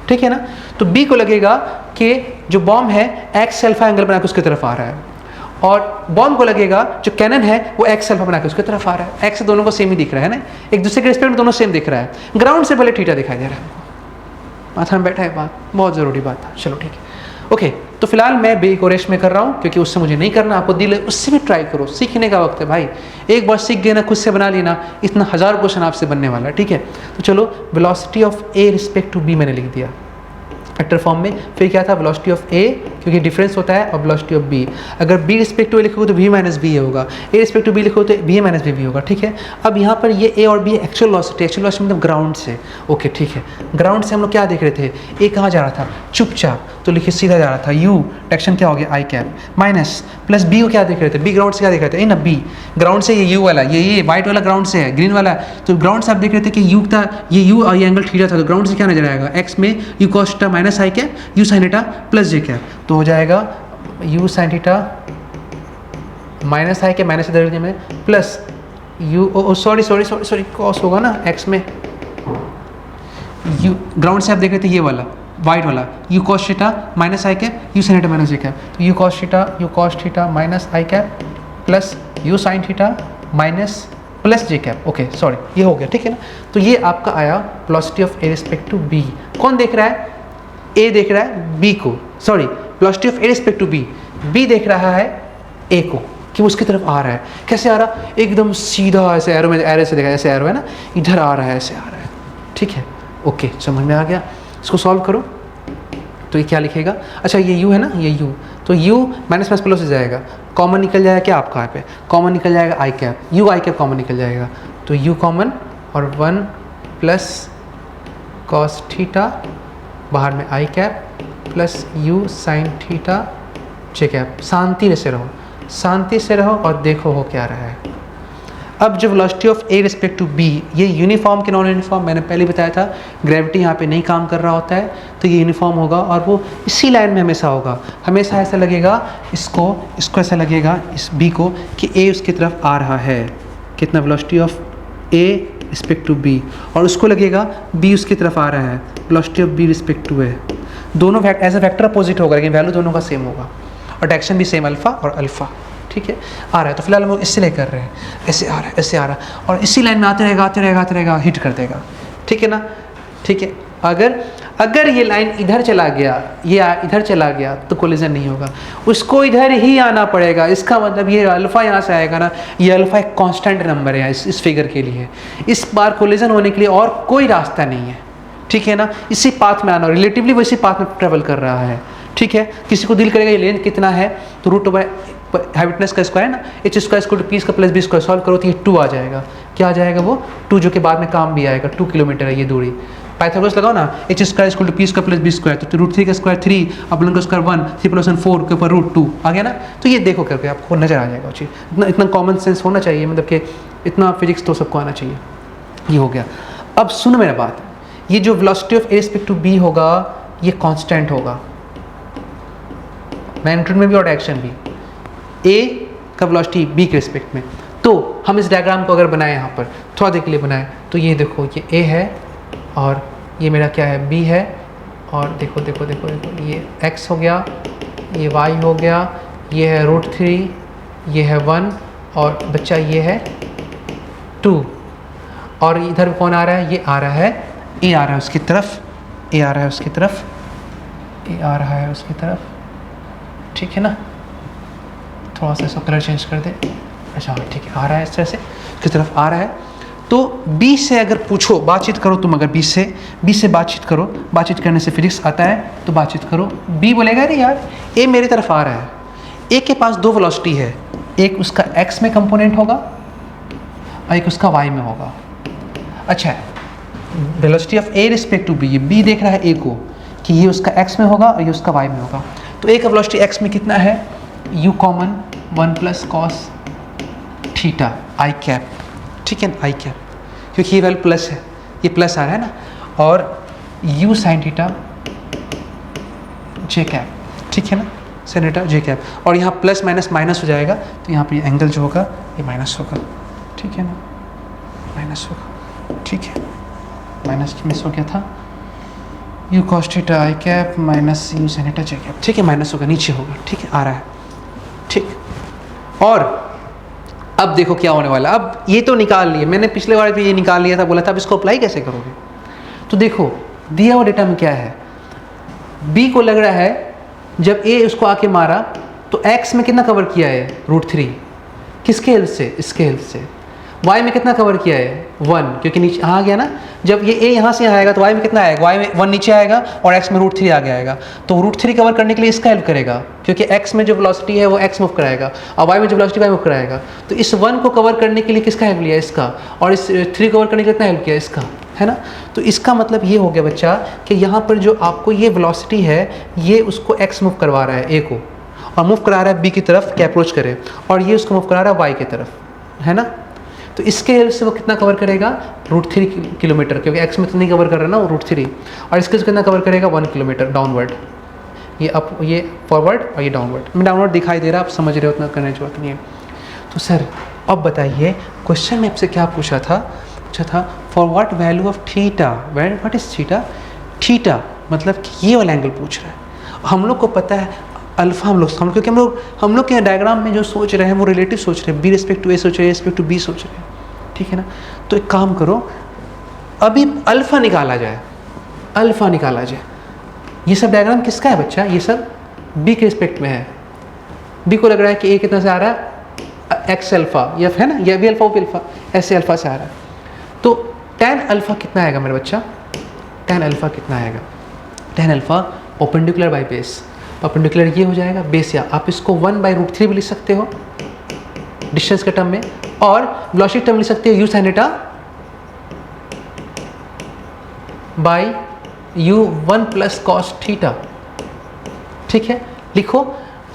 ठीक है ना। तो बी को लगेगा कि जो बॉम्ब है एक्स अल्फा एंगल बना के उसकी तरफ आ रहा है, और बॉम्ब को लगेगा जो कैनन है वो एक्स अल्फा बना के उसकी तरफ आ रहा है। एक्स से दोनों को सेम ही दिख रहा है ना, एक दूसरे के रिस्पेक्ट में दोनों सेम दिख रहा है। ग्राउंड से पहले थीटा दिखाई दे रहा है, माथा में बैठा है, बात बहुत ज़रूरी बात है। चलो ठीक है, ओके। तो फिलहाल मैं बी को रेस्ट में कर रहा हूँ, क्योंकि उससे मुझे नहीं करना, आपको दिल है उससे भी ट्राई करो, सीखने का वक्त है भाई। एक बार सीख गए ना, खुद से बना लेना, इतना 1000 क्वेश्चन आपसे बनने वाला है, ठीक है। तो चलो velocity of A respect to B मैंने लिख दिया वेक्टर फॉर्म में। फिर क्या था वेलोसिटी ऑफ ए, क्योंकि डिफरेंस होता है, और वेलोसिटी ऑफ बी। अगर बी रिस्पेक्ट टू ए लिखोगे तो वी माइनस बी होगा, ए रिस्पेक्ट टू बी लिखोगे तो बी माइनस बी होगा, ठीक है। अब यहाँ पर ये ए और बी एक्चुअल वेलोसिटी मतलब ग्राउंड से, ओके ठीक है। ग्राउंड से हम लोग क्या देख रहे थे, ए कहाँ जा रहा था चुपचाप, तो लिखिए सीधा जा रहा था, यू डायरेक्शन क्या हो गया आई कैप, माइनस प्लस बी को क्या देख रहे थे, बी ग्राउंड से क्या देख रहे थे ना, बी ग्राउंड से ये यू वाला, ये वाइट वाला ग्राउंड से है, ग्रीन वाला। तो ग्राउंड से आप देख रहे थे कि यू था, ये यू और ये एंगल थीटा था, तो ग्राउंड से क्या नजर आएगा, एक्स में you cos theta minus I cap, U sine theta plus J cap, तो हो जाएगा you sine theta minus I cap, minus इधर में प्लस यू, सॉरी कॉस होगा ना एक्स में, यू ग्राउंड से आप देख रहे थे ये वाला वाइट वाला, U cos theta minus I cap, U sine theta minus J cap, तो U cos theta minus I cap plus U sine theta minus plus J cap, okay sorry ये हो गया, ठीक है ना। तो ये आपका आया velocity of A respect to B. कौन देख रहा है, ए देख रहा है बी को, sorry velocity of A respect to B, B देख रहा है ए को कि उसकी तरफ आ रहा है। कैसे आ रहा, एकदम सीधा ऐसे एरो में, एरो से देखा जैसे एरो है ना, इधर आ रहा है, ऐसे आ रहा है, ठीक है ओके समझ में आ गया। इसको सॉल्व करो तो ये क्या लिखेगा, अच्छा ये u है ना, ये u, तो u माइनस प्लस प्लस हो जाएगा, कॉमन निकल जाएगा क्या आपका यहाँ पे, कॉमन निकल जाएगा आई कैप, u आई कैप कॉमन निकल जाएगा, तो u कॉमन और 1 प्लस कॉस थीटा बाहर में I cap plus u sine theta J cap. शांति से रहो और देखो हो क्या रहा है। अब जो velocity of A respect to B, ये यूनिफॉर्म के नॉन यूनिफॉर्म, मैंने पहले बताया था ग्रेविटी यहाँ पे नहीं काम कर रहा होता है, तो ये यूनिफॉर्म होगा और वो इसी लाइन में हमेशा होगा। हमेशा ऐसा लगेगा, इसको ऐसा लगेगा इस बी को कि ए उसकी तरफ आ रहा है, कितना velocity of A respect to B, और उसको लगेगा बी उसकी तरफ आ रहा है, velocity of B respect to A. दोनों एज अ वेक्टर अपोजिट होगा, लेकिन वैल्यू दोनों का सेम होगा और डायरेक्शन भी सेम अल्फा और अल्फा, ठीक है आ रहा है। तो फिलहाल हम लोग इससे ले कर रहे हैं, ऐसे आ रहा है, ऐसे आ रहा है, और इसी लाइन में आते रहेगा, हिट कर देगा, ठीक है ना, ठीक है। अगर ये लाइन इधर चला गया, ये इधर चला गया तो कोलिजन नहीं होगा, उसको इधर ही आना पड़ेगा। इसका मतलब ये अल्फ़ा यहाँ से आएगा ना, ये अल्फ़ा एक कांस्टेंट नंबर है इस फिगर के लिए। इस बार कोलिजन होने के लिए और कोई रास्ता नहीं है, ठीक है ना। इसी पाथ में आना, रिलेटिवली वैसी पाथ में ट्रेवल कर रहा है, ठीक है। किसी को डील करेगा ये लेंथ कितना है, तो रूट ओवर हैबिटनेस का स्क्वायर ना, H square equal to P का प्लस बी स्क्वायर, सॉल्व करो तो ये 2 आ जाएगा। क्या आ जाएगा वो 2, जो कि बाद में काम भी आएगा। 2 किलोमीटर है ये दूरी। पाइथागोरस लगाओ ना, H square equal to P का प्लस बी स्क्वायर, तो रूट 3 का स्क्वायर 3, अपलन का स्क्वायर 1, 3 + 1 4 के ऊपर रूट 2 आ गया ना। तो ये देखो करके आपको नजर आ जाएगा चीज। इतना कॉमन सेंस होना चाहिए, मतलब कि इतना फिजिक्स तो सबको आना चाहिए। ये हो गया। अब सुनो मेरा बात, ये जो velocity of A respect to B होगा ये कांस्टेंट होगा, मैग्नीट्यूड में भी और डायरेक्शन भी। ए का वेलोसिटी बी के रिस्पेक्ट में। तो हम इस डायग्राम को अगर बनाएं यहाँ पर थोड़ा देर के लिए बनाएं, तो ये देखो ये ए है और ये मेरा क्या है बी है, और देखो देखो देखो देखो ये x हो गया, ये y हो गया, ये है √3, ये है 1 और बच्चा ये है 2। और इधर कौन आ रहा है, ये आ रहा है ए आ रहा है उसकी तरफ, ए आ रहा है उसकी तरफ, ए आ रहा है उसकी तरफ, ठीक है ना। थोड़ा सा इसका कलर चेंज कर दे। अच्छा ठीक है, आ रहा है इस तरह से उसकी तरफ आ रहा है। तो बी से अगर पूछो, बातचीत करो तुम, अगर बी से बातचीत करो, बातचीत करने से फिजिक्स आता है तो बातचीत करो। बी बोलेगा अरे यार ए मेरे तरफ आ रहा है, ए के पास 2 वेलोसिटी है, एक उसका x में कंपोनेंट होगा और एक उसका y में होगा। अच्छा, velocity of A respect to B, ये बी देख रहा है ए को कि ये उसका x में होगा और ये उसका y में होगा। तो ए का वेलोसिटी x में कितना है, u common 1 + cos theta I cap, ठीक है ना, आई कैप, क्योंकि ये वैल्यू प्लस है, ये प्लस आ रहा है ना, और u sin theta J cap, ठीक है ना, sin थीटा जे कैप। और यहाँ प्लस माइनस माइनस हो जाएगा, तो यहाँ पे ये एंगल जो होगा ये माइनस होगा, ठीक है ना, माइनस होगा, ठीक है, माइनस मिस हो गया था, u cos theta I cap minus u sin theta J cap, ठीक है, माइनस होगा, नीचे होगा, ठीक है, आ रहा है, ठीक। और अब देखो क्या होने वाला। अब ये तो निकाल लिए मैंने, पिछले बार भी ये निकाल लिया था, बोला था अब इसको अप्लाई कैसे करोगे। तो देखो दिया हुआ डेटा में क्या है, बी को लग रहा है जब ए उसको आके मारा तो x में कितना कवर किया है √3, किसके हेल्प से, इसके हेल्प से। y में कितना कवर किया है 1, क्योंकि नीचे आ गया ना, जब ये a यहाँ से यहाँ आएगा तो y में कितना आएगा, y में 1 नीचे आएगा और x में √3 आगे आएगा। तो √3 कवर करने के लिए इसका हेल्प करेगा, क्योंकि x में जो वेलोसिटी है वो x मूव कराएगा और y में जो वेलोसिटी y मूव कराएगा। तो इस 1 को कवर करने के लिए किसका हेल्प लिया, इसका, और इस 3 कवर करने के लिए कितना हेल्प किया, इसका, है ना। तो इसका मतलब ये हो गया बच्चा कि यहाँ पर जो आपको ये वेलोसिटी है ये उसको x मूव करवा रहा है a को, और मूव करा रहा है b की तरफ कि अप्रोच करे, और ये उसको मूव करा रहा है y की तरफ, है ना। तो इसके हेल्प से वो कितना कवर करेगा √3 किलोमीटर, क्योंकि x में तो नहीं कवर कर रहा ना वो √3, और इसके से कितना कवर करेगा 1 किलोमीटर डाउनवर्ड, ये अप, ये फॉरवर्ड और ये डाउनवर्ड। मैं डाउनवर्ड दिखाई दे रहा, आप समझ रहे हो, उतना करने की जरूरत नहीं है। तो सर अब बताइए क्वेश्चन में आपसे क्या पूछा था for what value of theta, what is theta, theta मतलब कि ये वाला एंगल पूछ रहा है। हम लोग को पता है अल्फा, हम लोग क्योंकि हम लोग के डायग्राम में जो सोच रहे हैं वो रिलेटिव सोच रहे हैं, बी रिस्पेक्ट टू ए सोच रहे हैं, रिस्पेक्ट टू बी सोच रहे हैं, ठीक है ना। तो एक काम करो, अभी अल्फा निकाला जाए, अल्फा निकाला जाए। ये सब डायग्राम किसका है बच्चा, ये सब बी के रिस्पेक्ट में है। बी को लग रहा है कि ए कितना से आ रहा है एक्स अल्फा, ये है ना, ये भी अल्फा वो भी अल्फा, ऐसे अल्फा से आ रहा है। तो tan अल्फा कितना आएगा मेरा बच्चा, tan अल्फा कितना आएगा, tan alpha perpendicular by base, perpendicular ये हो जाएगा बेस, या आप इसको 1/√3 भी लिख सकते हो डिस्टेंस के टर्म में, और वेलोसिटी टर्म लिख सकते हो u sin theta by u1 + cos theta, ठीक है। लिखो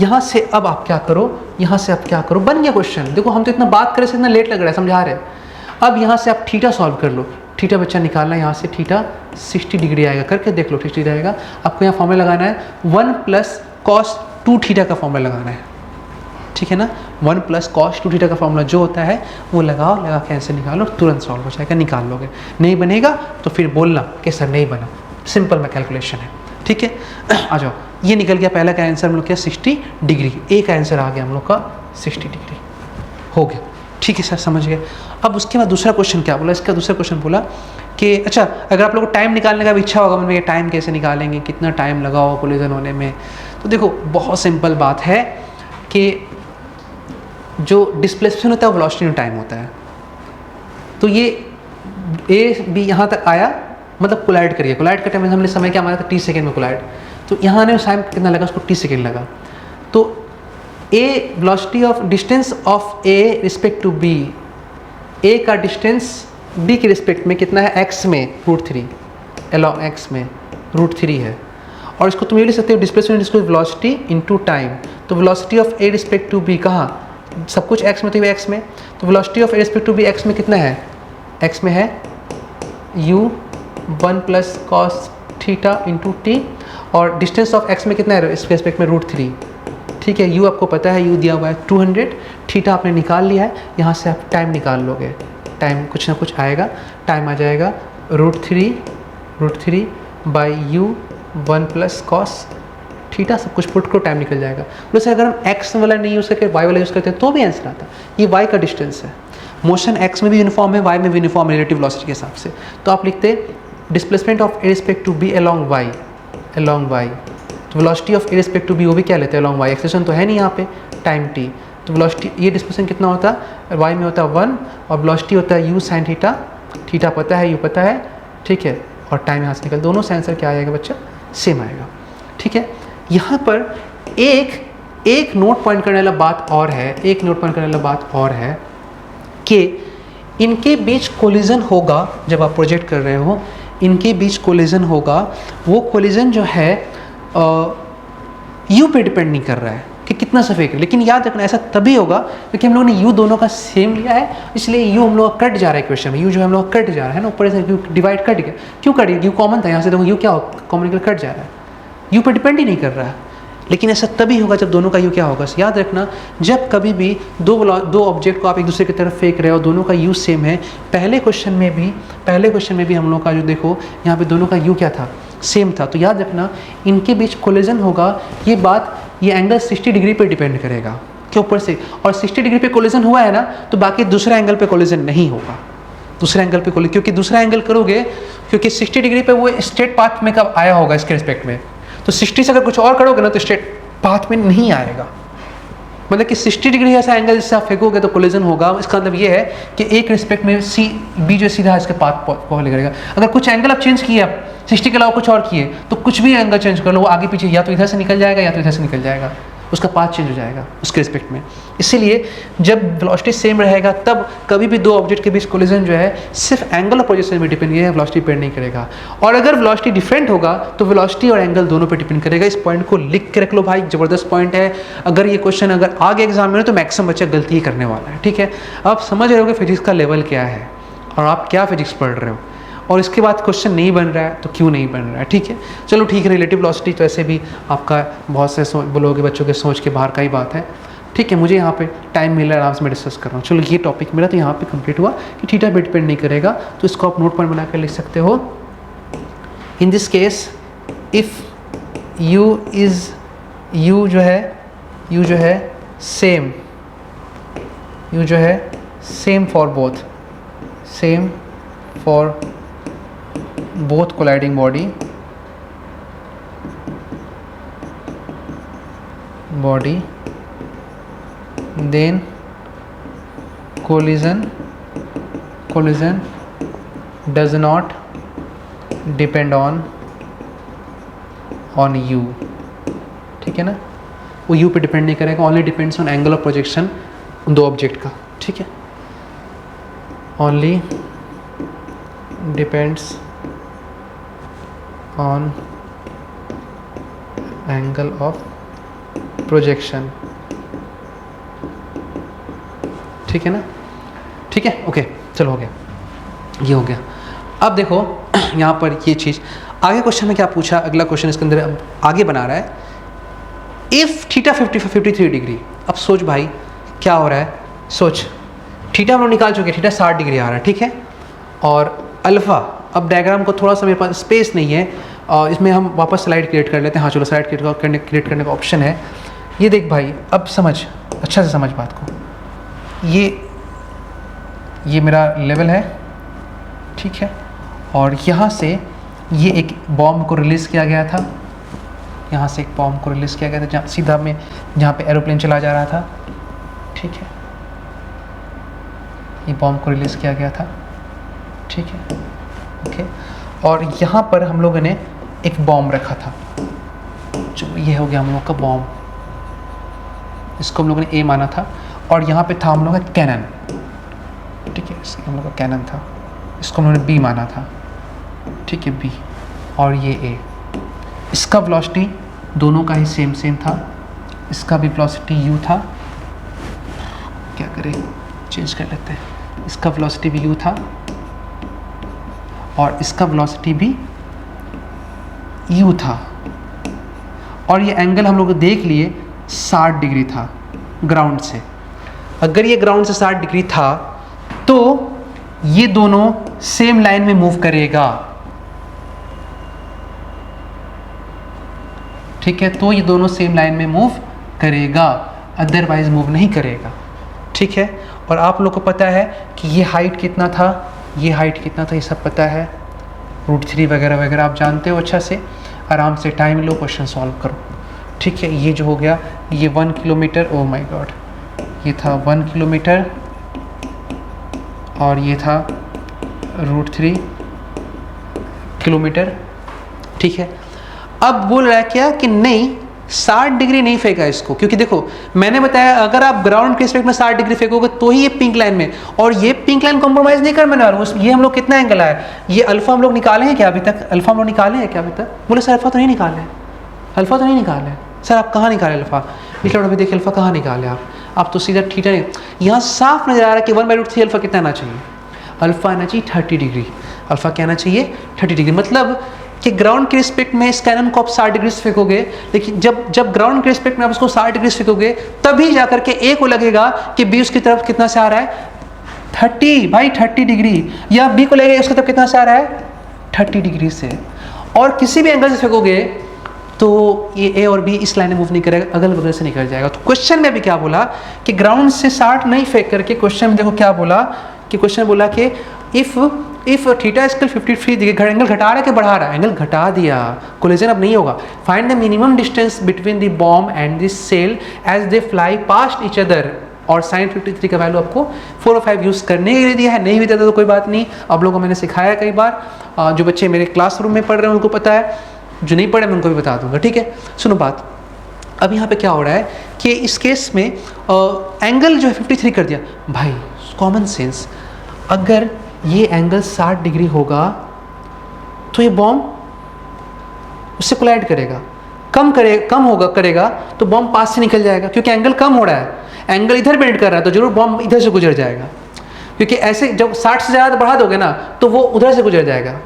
यहाँ से, अब आप क्या करो, यहाँ से आप क्या करो, बन गया क्वेश्चन। देखो हम तो इतना बात करे से इतना लेट लग रहा है, समझा रहे हैं। अब यहाँ से आप थीटा सॉल्व कर लो, थीटा बच्चा निकालना है, यहाँ से थीटा 60 डिग्री आएगा, करके देख लो 60 डिग्री आएगा। आपको यहाँ फॉर्मूला लगाना है 1 + cos 2 थीटा का फॉर्मूला लगाना है, ठीक है ना। 1 + cos 2 थीटा का फॉर्मूला जो होता है वो लगाओ, लगा के ऐसे निकालो, तुरंत सॉल्व हो जाएगा, निकाल लोगे। नहीं बनेगा तो फिर बोलना कि सर नहीं बना, सिंपल में कैलकुलेशन है, ठीक है। आ जाओ, ये निकल गया पहला का आंसर हम लोग क्या 60 डिग्री, ए का आंसर आ गया हम लोग का 60 डिग्री हो गया, ठीक है सर, समझ गए। अब उसके बाद दूसरा क्वेश्चन क्या बोला, इसका दूसरा क्वेश्चन बोला कि अच्छा अगर आप लोगों को टाइम निकालने का भी इच्छा होगा मन में, टाइम कैसे निकालेंगे, कितना टाइम लगा होगा कोलिजन होने में, तो देखो बहुत सिंपल बात है कि जो डिस्प्लेसमेंट होता है वो वेलोसिटी में टाइम होता है। तो ये ए बी यहाँ तक आया, मतलब कोलाइड करिए, कोलाइड का टाइम हमने समय क्या माना था, 30 सेकेंड में कोलाइड, तो यहाँ आने में टाइम कितना लगा, उसको 30 सेकेंड लगा। तो A velocity of distance of A respect to B, A का डिस्टेंस बी के रिस्पेक्ट में कितना है, एक्स में √3, अलॉन्ग एक्स में √3 है। और इसको तुम ये लिख सकते हो डिस्प्लेसमेंट इसको वेलोसिटी इनटू टाइम। तो velocity of A respect to B कहाँ, सब कुछ एक्स में, तो एक्स में, तो velocity of A respect to B x में कितना है, एक्स में है u1 plus cos theta into t, और डिस्टेंस ऑफ एक्स में कितना है इसके रिस्पेक्ट में √3। ठीक है, u आपको पता है, u दिया हुआ है 200, थीटा आपने निकाल लिया है, यहाँ से आप टाइम निकाल लोगे, टाइम कुछ ना कुछ आएगा, टाइम आ जाएगा √3 by u1 plus cos theta, सब कुछ पुट करो, टाइम निकल जाएगा। वैसे अगर हम x वाला नहीं यूज़ करके y वाला यूज़ करते हैं तो भी आंसर आता। ये y का डिस्टेंस है, मोशन x में भी यूनिफॉर्म है, y में भी यूनिफॉर्म है रिलेटिव वेलोसिटी के हिसाब से। तो आप लिखते displacement of A respect to B along y, along y। तो velocity of A respect to B वो भी क्या लेते हैं, अलॉन्ग y, एक्सेलेरेशन तो है नहीं यहाँ पे, टाइम t। तो वेलोसिटी ये डिस्प्लेसमेंट कितना होता है, y में होता है 1, और वेलोसिटी होता है u sin थीटा, थीटा पता है, u पता है, ठीक है, और टाइम यहाँ से निकल, दोनों से आंसर क्या आएगा बच्चा, सेम आएगा। ठीक है, यहाँ पर एक नोट पॉइंट करने वाला बात और है, एक नोट पॉइंट करने वाला बात और है कि इनके बीच कोलिजन होगा, जब आप प्रोजेक्ट कर रहे हो इनके बीच कोलिजन होगा, वो कोलिजन जो है यू पे डिपेंड नहीं कर रहा है कि कितना सफेद है, लेकिन याद रखना ऐसा तभी होगा क्योंकि हम लोगों ने यू दोनों का सेम लिया है, इसलिए यू हम लोग कट जा रहा है क्वेश्चन में, यू जो हम लोग कट जा रहा है ना, ऊपर से यू डिवाइड कट गया, क्यों कट गया, यू कॉमन था, यहाँ से देखो यू क्या कॉमन निकल कट जा रहा है, यू पे डिपेंड ही नहीं कर रहा है। लेकिन ऐसा तभी होगा जब दोनों का यू क्या होगा, याद रखना जब कभी भी दो ऑब्जेक्ट को आप एक दूसरे की तरफ फेंक रहे हो, दोनों का यू सेम है, पहले क्वेश्चन में भी हम लोग का जो देखो यहाँ पे दोनों का यू क्या था, सेम था, तो याद रखना इनके बीच कोलिजन होगा, ये एंगल 60 डिग्री पे डिपेंड करेगा के ऊपर से, और 60 डिग्री पे कोलिजन हुआ है ना तो बाकी दूसरा एंगल पे कोलिजन नहीं होगा, दूसरे एंगल पे कोलिजन, क्योंकि दूसरा एंगल करोगे क्योंकि 60 डिग्री पे वो स्ट्रेट पाथ में कब आया होगा इसके रिस्पेक्ट में, तो 60 से अगर कुछ और करोगे ना तो स्ट्रेट पाथ में नहीं आएगा, मतलब कि 60 डिग्री ऐसा एंगल जिससे आप फेंकोगे तो कोलिजन होगा। इसका मतलब ये है कि एक रिस्पेक्ट में सी बी जो सीधा इसके पाथ फॉलो करेगा। अगर कुछ एंगल आप चेंज किए, आप 60 के अलावा कुछ और किए, तो कुछ भी एंगल चेंज कर लो, वो आगे पीछे या तो इधर से निकल जाएगा या तो इधर से निकल जाएगा, उसका पाथ चेंज हो जाएगा उसके रिस्पेक्ट में। इसीलिए जब वेलोसिटी सेम रहेगा तब कभी भी दो ऑब्जेक्ट के बीच कोलिजन जो है सिर्फ एंगल ऑफ प्रोजेक्शन में डिपेंड है, वेलोसिटी डिपेंड नहीं करेगा। और अगर वेलोसिटी डिफरेंट होगा तो वेलोसिटी और एंगल दोनों पे डिपेंड करेगा। इस पॉइंट को लिख के रख लो भाई, जबरदस्त पॉइंट है। अगर ये क्वेश्चन अगर आगे एग्जाम में तो मैक्सिमम बच्चा गलती ही करने वाला है, ठीक है। आप समझ रहे हो कि फिजिक्स का लेवल क्या है और आप क्या फिजिक्स पढ़ रहे हो, और इसके बाद क्वेश्चन नहीं बन रहा है तो क्यों नहीं बन रहा है, ठीक है। चलो ठीक है, रिलेटिव वेलोसिटी तो ऐसे भी आपका बहुत से बोलोगे बच्चों के सोच के बाहर का ही बात है, ठीक है। मुझे यहाँ पे टाइम मिल रहा है, आराम से मैं डिस्कस कर रहा हूँ। चलो ये टॉपिक मेरा तो यहाँ पे कंप्लीट हुआ कि थीटा पे डिपेंड नहीं करेगा, तो इसको आप नोट पॉइंट बना कर लिख सकते हो। In this case if you जो है same for both colliding body then collision does not depend on u, ठीक है ना। वो u पे डिपेंड नहीं करेगा, only depends on angle of projection दो ऑब्जेक्ट का, ठीक है। Only depends on angle of projection, ठीक है ना, ठीक है, ओके। चलो हो गया, ये हो गया। अब देखो यहाँ पर ये चीज़ आगे क्वेश्चन में क्या पूछा, अगला क्वेश्चन इसके अंदर अब आगे बना रहा है, इफ़ थीटा 53 डिग्री। अब सोच भाई क्या हो रहा है, सोच थीटा हम लोग निकाल चुके, थीटा 60 डिग्री आ रहा है, ठीक है। और अल्फ़ा, अब डायग्राम को थोड़ा सा मेरे पास स्पेस नहीं है और इसमें हम वापस स्लाइड क्रिएट कर लेते हैं। हाँ चलो, स्लाइड क्रिएट करने का ऑप्शन है। ये देख भाई, अब समझ, अच्छा से समझ बात को। ये मेरा लेवल है, ठीक है, और यहाँ से ये एक बॉम्ब को रिलीज़ किया गया था, यहाँ से एक बॉम्ब को रिलीज़ किया गया था जहाँ सीधा में जहाँ पे एरोप्लेन चला जा रहा था, ठीक है, ये बॉम्ब को रिलीज़ किया गया था, ठीक है, ओके। और यहाँ पर हम लोगों ने एक बॉम्ब रखा था, जो ये हो गया हम लोग का बॉम्ब, इसको हम लोगों ने ए माना था, और यहाँ पे था हम लोग का कैनन, ठीक है, इसके हम लोग का कैनन था, इसको हम लोगों ने बी माना था, ठीक है, बी, और ये ए। इसका वेलोसिटी दोनों का ही सेम था, इसका भी वेलोसिटी u था, क्या करें चेंज कर लेते हैं, इसका वेलोसिटी भी u था और इसका वेलोसिटी भी u था, और ये एंगल हम लोग देख लिए 60 डिग्री था ग्राउंड से। अगर ये ग्राउंड से 60 डिग्री था तो ये दोनों सेम लाइन में मूव करेगा, ठीक है, तो ये दोनों सेम लाइन में मूव करेगा, अदरवाइज मूव नहीं करेगा, ठीक है। और आप लोग को पता है कि ये हाइट कितना था, ये हाइट कितना था, ये सब पता है, √3 वगैरह वगैरह आप जानते हो अच्छा से। आराम से टाइम लो, क्वेश्चन सॉल्व करो, ठीक है। ये जो हो गया, ये 1 किलोमीटर, ओ माय गॉड, ये था 1 किलोमीटर और ये था √3 किलोमीटर, ठीक है। अब बोल रहा है क्या कि नहीं 60 डिग्री नहीं फेंका इसको, क्योंकि देखो मैंने बताया अगर आप ग्राउंड के रिस्पेक्ट में 60 डिग्री फेंकोगे तो ही ये पिंक लाइन में, और ये पिंक लाइन कॉम्प्रोमाइज़ नहीं कर मैंने वाला हूँ। ये हम लोग कितना एंगल आया, ये अल्फा हम लोग निकाले हैं क्या अभी तक, अल्फा हम लोग निकाले हैं क्या अभी तक? बोले सर अल्फा तो नहीं निकाले, अल्फा तो नहीं निकाले। सर आप कहाँ निकाले अल्फा? पिछले वीडियो में देखिए अल्फा कहाँ निकाले आप तो सीधा थीटा नहीं, यहाँ साफ नजर आ रहा है कि 1/√3 अल्फा कितना आना चाहिए, अल्फा आना चाहिए 30 डिग्री, अल्फा क्या आना चाहिए 30 डिग्री। मतलब कि ग्राउंड के रिस्पेक्ट में इस कैनन को आप 60 डिग्री से फेंकोगे, लेकिन जब ग्राउंड के रिस्पेक्ट में आप उसको 60 डिग्री से फेंकोगे तभी जाकर के ए को लगेगा कि बी उसकी तरफ कितना से आ रहा है 30, भाई 30 डिग्री, या बी को लगेगा उसकी तरफ कितना से आ रहा है 30 डिग्री से। और किसी भी एंगल से फेंकोगे तो ये ए और बी इस लाइन में मूव नहीं करेगा, अगल बगल से निकल जाएगा। तो क्वेश्चन में भी क्या बोला कि ग्राउंड से 60 नहीं फेंक करके, क्वेश्चन में देखो क्या बोला कि क्वेश्चन बोला कि if theta equal 53 degree, angle घटा रहा है कि बढ़ा रहा है, एंगल घटा दिया, कोलिजन अब नहीं होगा। Find the minimum distance between the bomb and the shell as they fly past each other, और sin 53 का वैल्यू आपको 4 और 5 यूज़ करने के लिए दिया है, नहीं भी दिया तो कोई बात नहीं, आप लोगों को मैंने सिखाया कई बार, जो बच्चे मेरे क्लासरूम में पढ़ रहे हैं उनको पता है, जो नहीं पढ़े मैं उनको भी बता दूंगा, ठीक है। सुनो बात, अब यहाँ पे क्या हो रहा है कि इस केस में एंगल जो है 53 कर दिया, भाई कॉमन सेंस, अगर ये एंगल 60 डिग्री होगा तो ये बॉम्ब उससे कोलाइड करेगा, कम करेगा तो बॉम्ब पास से निकल जाएगा, क्योंकि एंगल कम हो रहा है, एंगल इधर बेंड कर रहा है तो जरूर बॉम्ब इधर से गुजर जाएगा, क्योंकि ऐसे जब 60 से ज़्यादा बढ़ा दोगे ना तो वो उधर से गुजर जाएगा,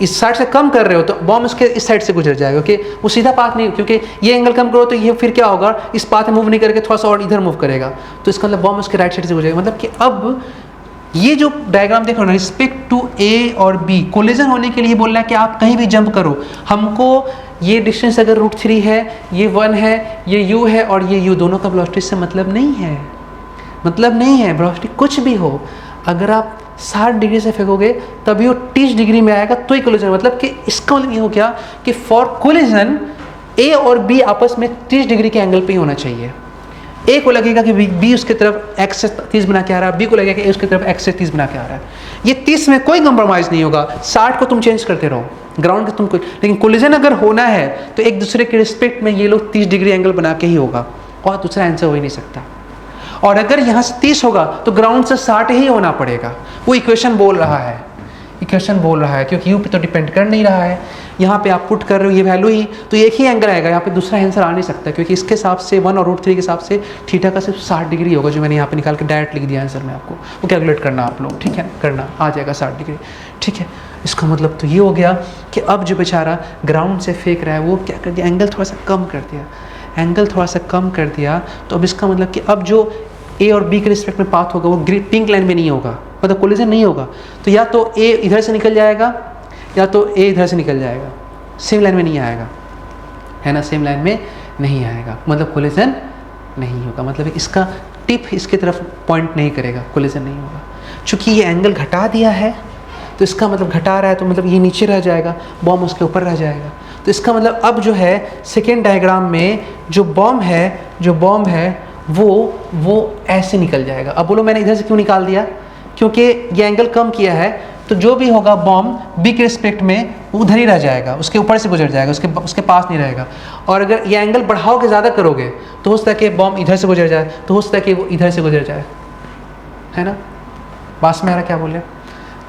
इस 60 से कम कर रहे हो तो बॉम्ब उसके इस साइड से गुजर जाएगा, क्योंकि वो सीधा पाथ नहीं, क्योंकि ये एंगल कम करो तो ये फिर क्या होगा, इस पाथ में मूव नहीं करके थोड़ा सा और इधर मूव करेगा, तो इसका मतलब बॉम्ब उसके राइट साइड से गुजरेगा। मतलब कि अब ये जो डायग्राम देख रहे हो ना, रिस्पेक्ट टू ए और बी कोलिजन होने के लिए बोल रहा है कि आप कहीं भी जंप करो, हमको ये डिस्टेंस अगर √3 है, ये 1 है, ये u है और ये u, दोनों का वेलोसिटी से मतलब नहीं है, वेलोसिटी कुछ भी हो, अगर आप 60 डिग्री से फेंकोगे तभी वो 30 डिग्री में आएगा तो ही कोलिजन। मतलब कि इसका मतलब ये हो गया कि फॉर कोलिजन ए और बी आपस में 30 डिग्री के एंगल पे ही होना चाहिए। ए को लगेगा कि बी उसकी तरफ एक्स से 30 बना के आ रहा है, बी को लगेगा कि ए उसकी तरफ एक्स से 30 बना के आ रहा है, ये 30 में कोई कंप्रोमाइज़ नहीं होगा, 60 को तुम चेंज करते रहो ग्राउंड के तुमको, लेकिन कोलिजन अगर होना है तो एक दूसरे के रिस्पेक्ट में ये लोग 30 डिग्री एंगल बना के ही होगा, और दूसरा आंसर हो ही नहीं सकता। और अगर यहाँ से 30 होगा तो ग्राउंड से 60 ही होना पड़ेगा, वो इक्वेशन बोल रहा है, क्योंकि यू पे तो डिपेंड कर नहीं रहा है, यहाँ पे आप पुट कर रहे हो ये वैल्यू ही, तो एक ही एंगल आएगा, यहाँ पे दूसरा आंसर आ नहीं सकता, क्योंकि इसके हिसाब से 1 और √3 के हिसाब से थीटा का सिर्फ 60 डिग्री होगा, जो मैंने यहाँ पे निकाल के डायरेक्ट लिख दिया आंसर में, आपको वो कैलकुलेट करना आप लोग, ठीक है, करना आ जाएगा 60 डिग्री, ठीक है। इसका मतलब तो ये हो गया कि अब जो बेचारा ग्राउंड से फेंक रहा है वो क्या कर दिया, एंगल थोड़ा सा कम कर दिया, तो अब इसका मतलब कि अब जो ए और बी के रिस्पेक्ट में पाथ होगा वो पिंक लाइन में नहीं होगा, मतलब कोलिजन नहीं होगा, तो या तो ए इधर से निकल जाएगा या तो ए इधर से निकल जाएगा, सेम लाइन में नहीं आएगा, है ना, सेम लाइन में नहीं आएगा, मतलब कोलिजन नहीं होगा, मतलब इसका टिप इसकी तरफ पॉइंट नहीं करेगा, कोलिजन नहीं होगा। चूँकि ये एंगल घटा दिया है तो इसका मतलब घटा रहा है, तो मतलब ये नीचे रह जाएगा, बॉम्ब उसके ऊपर रह जाएगा। तो इसका मतलब अब जो है सेकेंड डायग्राम में जो बॉम्ब है वो ऐसे निकल जाएगा। अब बोलो मैंने इधर से क्यों निकाल दिया, क्योंकि ये एंगल कम किया है, तो जो भी होगा बॉम्ब बी के रिस्पेक्ट में वो उधर ही रह जाएगा, उसके ऊपर से गुजर जाएगा, उसके पास नहीं रहेगा। और अगर ये एंगल बढ़ाओगे ज़्यादा करोगे तो हो सकता है कि बॉम्ब इधर से गुजर जाए, तो हो सकता है कि वो इधर से गुजर जाए, है ना। पास में आ रहा क्या बोल रहे।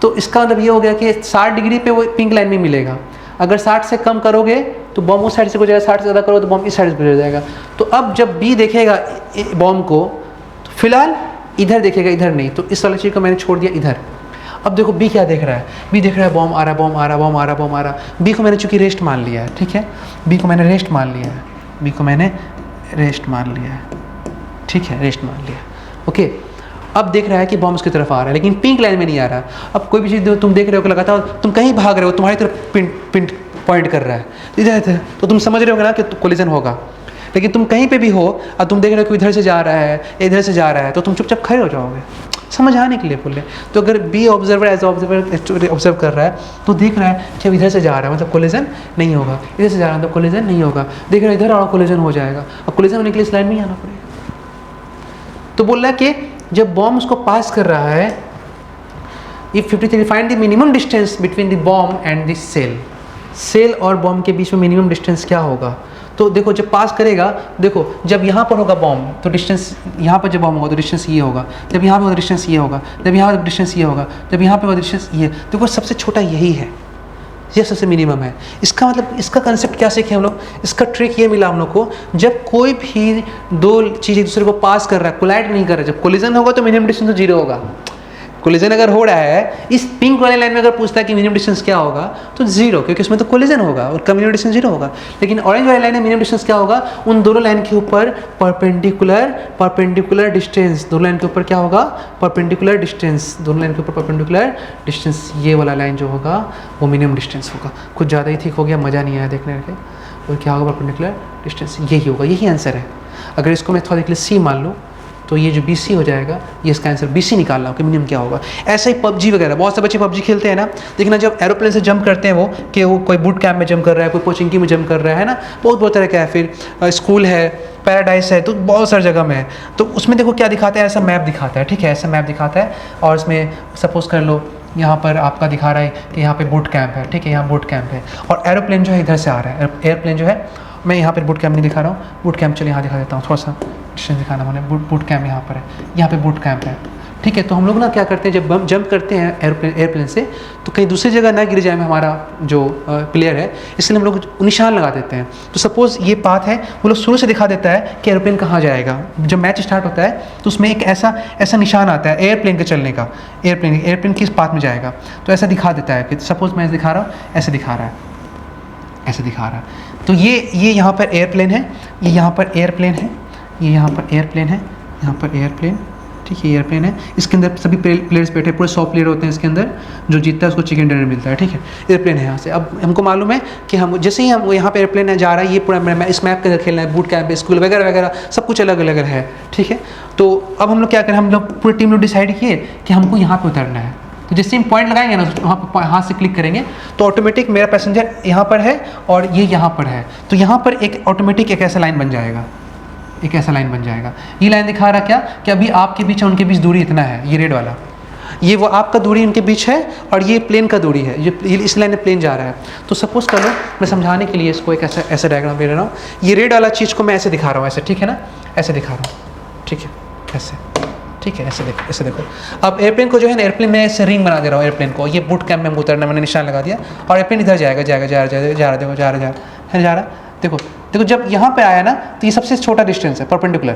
तो इसका मतलब ये हो गया कि 60 डिग्री पे वो पिंक लाइन में मिलेगा। अगर 60 से कम करोगे तो बॉम्ब उस साइड से गुजरेगा, 60 से ज़्यादा करो तो बॉम्ब इस साइड से गुजर जाएगा। तो अब जब बी देखेगा बॉम्ब को तो फिलहाल इधर देखेगा, इधर नहीं, तो इस वाली चीज़ को मैंने छोड़ दिया इधर। अब देखो बी क्या देख रहा है, बी देख रहा है बॉम्ब आ रहा है, बॉम्ब आ रहा है, बॉम्ब आ रहा है, बॉम्ब आ रहा है। बी को मैंने चूँकि रेस्ट मान लिया है, ठीक है, बी को मैंने रेस्ट मान लिया है, बी को मैंने रेस्ट मान लिया है, ठीक है, रेस्ट मान लिया, ओके। अब देख रहा है कि बॉम्ब उसकी तरफ आ रहा है, लेकिन पिंक लाइन में नहीं आ रहा। अब कोई भी चीज़ तुम देख रहे हो कि लगातार तुम कहीं भाग रहे हो, तुम्हारी तरफ पिंट पॉइंट कर रहा है इधर, तो तुम समझ रहे हो ना कि कोलिजन होगा। लेकिन तुम कहीं पे भी हो और तुम देख रहे हो कि इधर से जा रहा है, इधर से जा रहा है, तो तुम चुपचाप खड़े हो जाओगे, समझ आने के लिए बोले। तो अगर B observer as observer observe कर रहा है तो देख रहा है कि अब इधर से जा रहा है मतलब कोलिजन नहीं होगा, इधर से जा रहा है तो कोलिजन नहीं होगा, देख रहा है इधर और कोलिजन हो जाएगा। अब कोलिजन होने के लिए इस लाइन में ही आना पड़ेगा। तो बोल रहा है कि जब बॉम्ब उसको पास कर रहा है, if 53 find the minimum distance between the bomb and the shell और बॉम्ब के बीच में मिनिमम डिस्टेंस क्या होगा। तो देखो जब पास करेगा, देखो जब यहाँ पर होगा बॉम्ब तो डिस्टेंस, यहाँ पर जब बॉम्ब होगा तो डिस्टेंस ये होगा, जब यहाँ पर होगा डिस्टेंस ये होगा, जब यहाँ पर डिस्टेंस ये होगा, जब यहाँ पर होगा डिस्टेंस ये। देखो सबसे छोटा यही है, ये सबसे मिनिमम है। इसका मतलब इसका कंसेप्ट क्या सीखे हम लोग, इसका ट्रिक ये मिला हम लोग को, जब कोई भी दो चीज़ एक दूसरे को पास कर रहा है, कोलाइड नहीं कर रहा है, जब कोलिजन होगा तो मिनिमम डिस्टेंस तो 0 होगा। कोलिजन अगर हो रहा है, इस पिंक वाले लाइन में अगर पूछता है कि मिनिमम डिस्टेंस क्या होगा तो 0, क्योंकि उसमें तो कोलिजन होगा और मिनिमम डिस्टेंस 0 होगा। लेकिन ऑरेंज वाली लाइन में मिनिमम डिस्टेंस क्या होगा, उन दोनों लाइन के ऊपर परपेंडिकुलर डिस्टेंस, दोनों लाइन के ऊपर क्या होगा, परपेंडिकुलर डिस्टेंस, दोनों लाइन के ऊपर परपेंडिकुलर डिस्टेंस, ये वाला लाइन जो होगा वो मिनिमम डिस्टेंस होगा। कुछ ज़्यादा ही ठीक हो गया, मज़ा नहीं आया देखने के। और क्या होगा, परपेंडिकुलर डिस्टेंस, यही होगा, यही आंसर है। अगर इसको मैं थोड़ा देख सी मान लूँ तो ये जो BC हो जाएगा, ये इसका आंसर BC निकालना कि मिनिमम क्या होगा। ऐसे ही PUBG वगैरह, बहुत से बच्चे PUBG खेलते हैं ना, देखना जब एरोप्लेन से जंप करते हैं वो, कि वो कोई बूट कैंप में जंप कर रहा है, कोई कोचिंग में जंप कर रहा है ना, बहुत तरह का है। फिर स्कूल है, पैराडाइज है, तो बहुत सारी जगह में है। तो उसमें देखो क्या दिखाता है, ऐसा मैप दिखाता है, ठीक है, ऐसा मैप दिखाता है। और इसमें सपोज कर लो यहाँ पर आपका दिखा रहा है कि यहाँ पे बूट कैंप है, ठीक है, यहाँ बूट कैंप है, और एरोप्लेन जो है इधर से आ रहा है। एयरप्लेन जो है, मैं यहाँ पर बूट कैंप नहीं दिखा रहा हूँ, बूट कैंप चलिए यहाँ दिखा देता हूँ, थोड़ा सा डिस्टेंस दिखाना मैंने। बूट कैंप यहाँ पर है, यहाँ पे बूट कैंप है, ठीक है। तो हम लोग ना क्या करते हैं, जब हम जंप करते हैं एयरप्लेन से, तो कहीं दूसरी जगह ना गिर जाए हमारा जो प्लेयर है, इसलिए हम लोग निशान लगा देते हैं। तो सपोज़ ये पाथ है, वो लोग शुरू से दिखा देता है कि एयरप्लेन कहाँ जाएगा। जब मैच स्टार्ट होता है तो उसमें एक ऐसा निशान आता है एयरप्लेन के चलने का, एयरप्लेन किस पाथ में जाएगा, तो ऐसा दिखा देता है कि सपोज़ मैं दिखा रहा हूँ, ऐसे दिखा रहा है, ऐसे दिखा रहा है। तो ये यहाँ पर एयरप्लेन है, ये यहाँ पर एयरप्लेन है, ये यहाँ पर एयरप्लेन है, यहाँ पर एयरप्लेन, ठीक है, एयरप्लेन है। इसके अंदर सभी प्लेयर्स बैठे, पूरे 100 प्लेयर होते हैं इसके अंदर, जो जीतता है उसको चिकन डिनर मिलता है, ठीक है। एयरप्लेन है यहाँ से। अब हमको मालूम है कि हम जैसे ही हम यहाँ पे एयरप्लेन जा रहा है, ये पूरा इस मैप के अंदर खेलना है, बूट कैंप, स्कूल वगैरह वगैरह सब कुछ अलग अलग है, ठीक है। तो अब हम लोग क्या करें, हम लोग पूरी टीम लोग डिसाइड किए कि हमको यहाँ पर उतरना है। तो जैसे हम पॉइंट लगाएंगे ना, वहाँ पर हाथ से क्लिक करेंगे तो ऑटोमेटिक मेरा पैसेंजर यहाँ पर है और ये यहाँ पर है, तो यहाँ पर एक ऑटोमेटिक एक ऐसा लाइन बन जाएगा, एक ऐसा लाइन बन जाएगा। ये लाइन दिखा रहा क्या कि अभी आपके बीच और उनके बीच दूरी इतना है, ये रेड वाला, ये वो आपका दूरी उनके बीच है और ये प्लेन का दूरी है, ये इस लाइन में प्लेन जा रहा है। तो सपोज कर लो, मैं समझाने के लिए इसको एक ऐसा डायग्राम दे रहा हूँ। ये रेड वाला चीज़ को मैं ऐसे दिखा रहा हूँ, ऐसे, ठीक है ना, ऐसे दिखा रहा हूँ, ठीक है, ऐसे, ठीक है, ऐसे देखो। अब एयरप्लेन को जो है ना, एयरप्लेन में ऐसे रिंग बना दे रहा हूँ एयरप्लेन को, ये बूट कैंप में उतरना, मैंने निशान लगा दिया और एयरप्लेन इधर जाएगा, जा रहा। देखो जब यहाँ पे आया ना तो ये सबसे छोटा डिस्टेंस है, परपेंडिकुलर।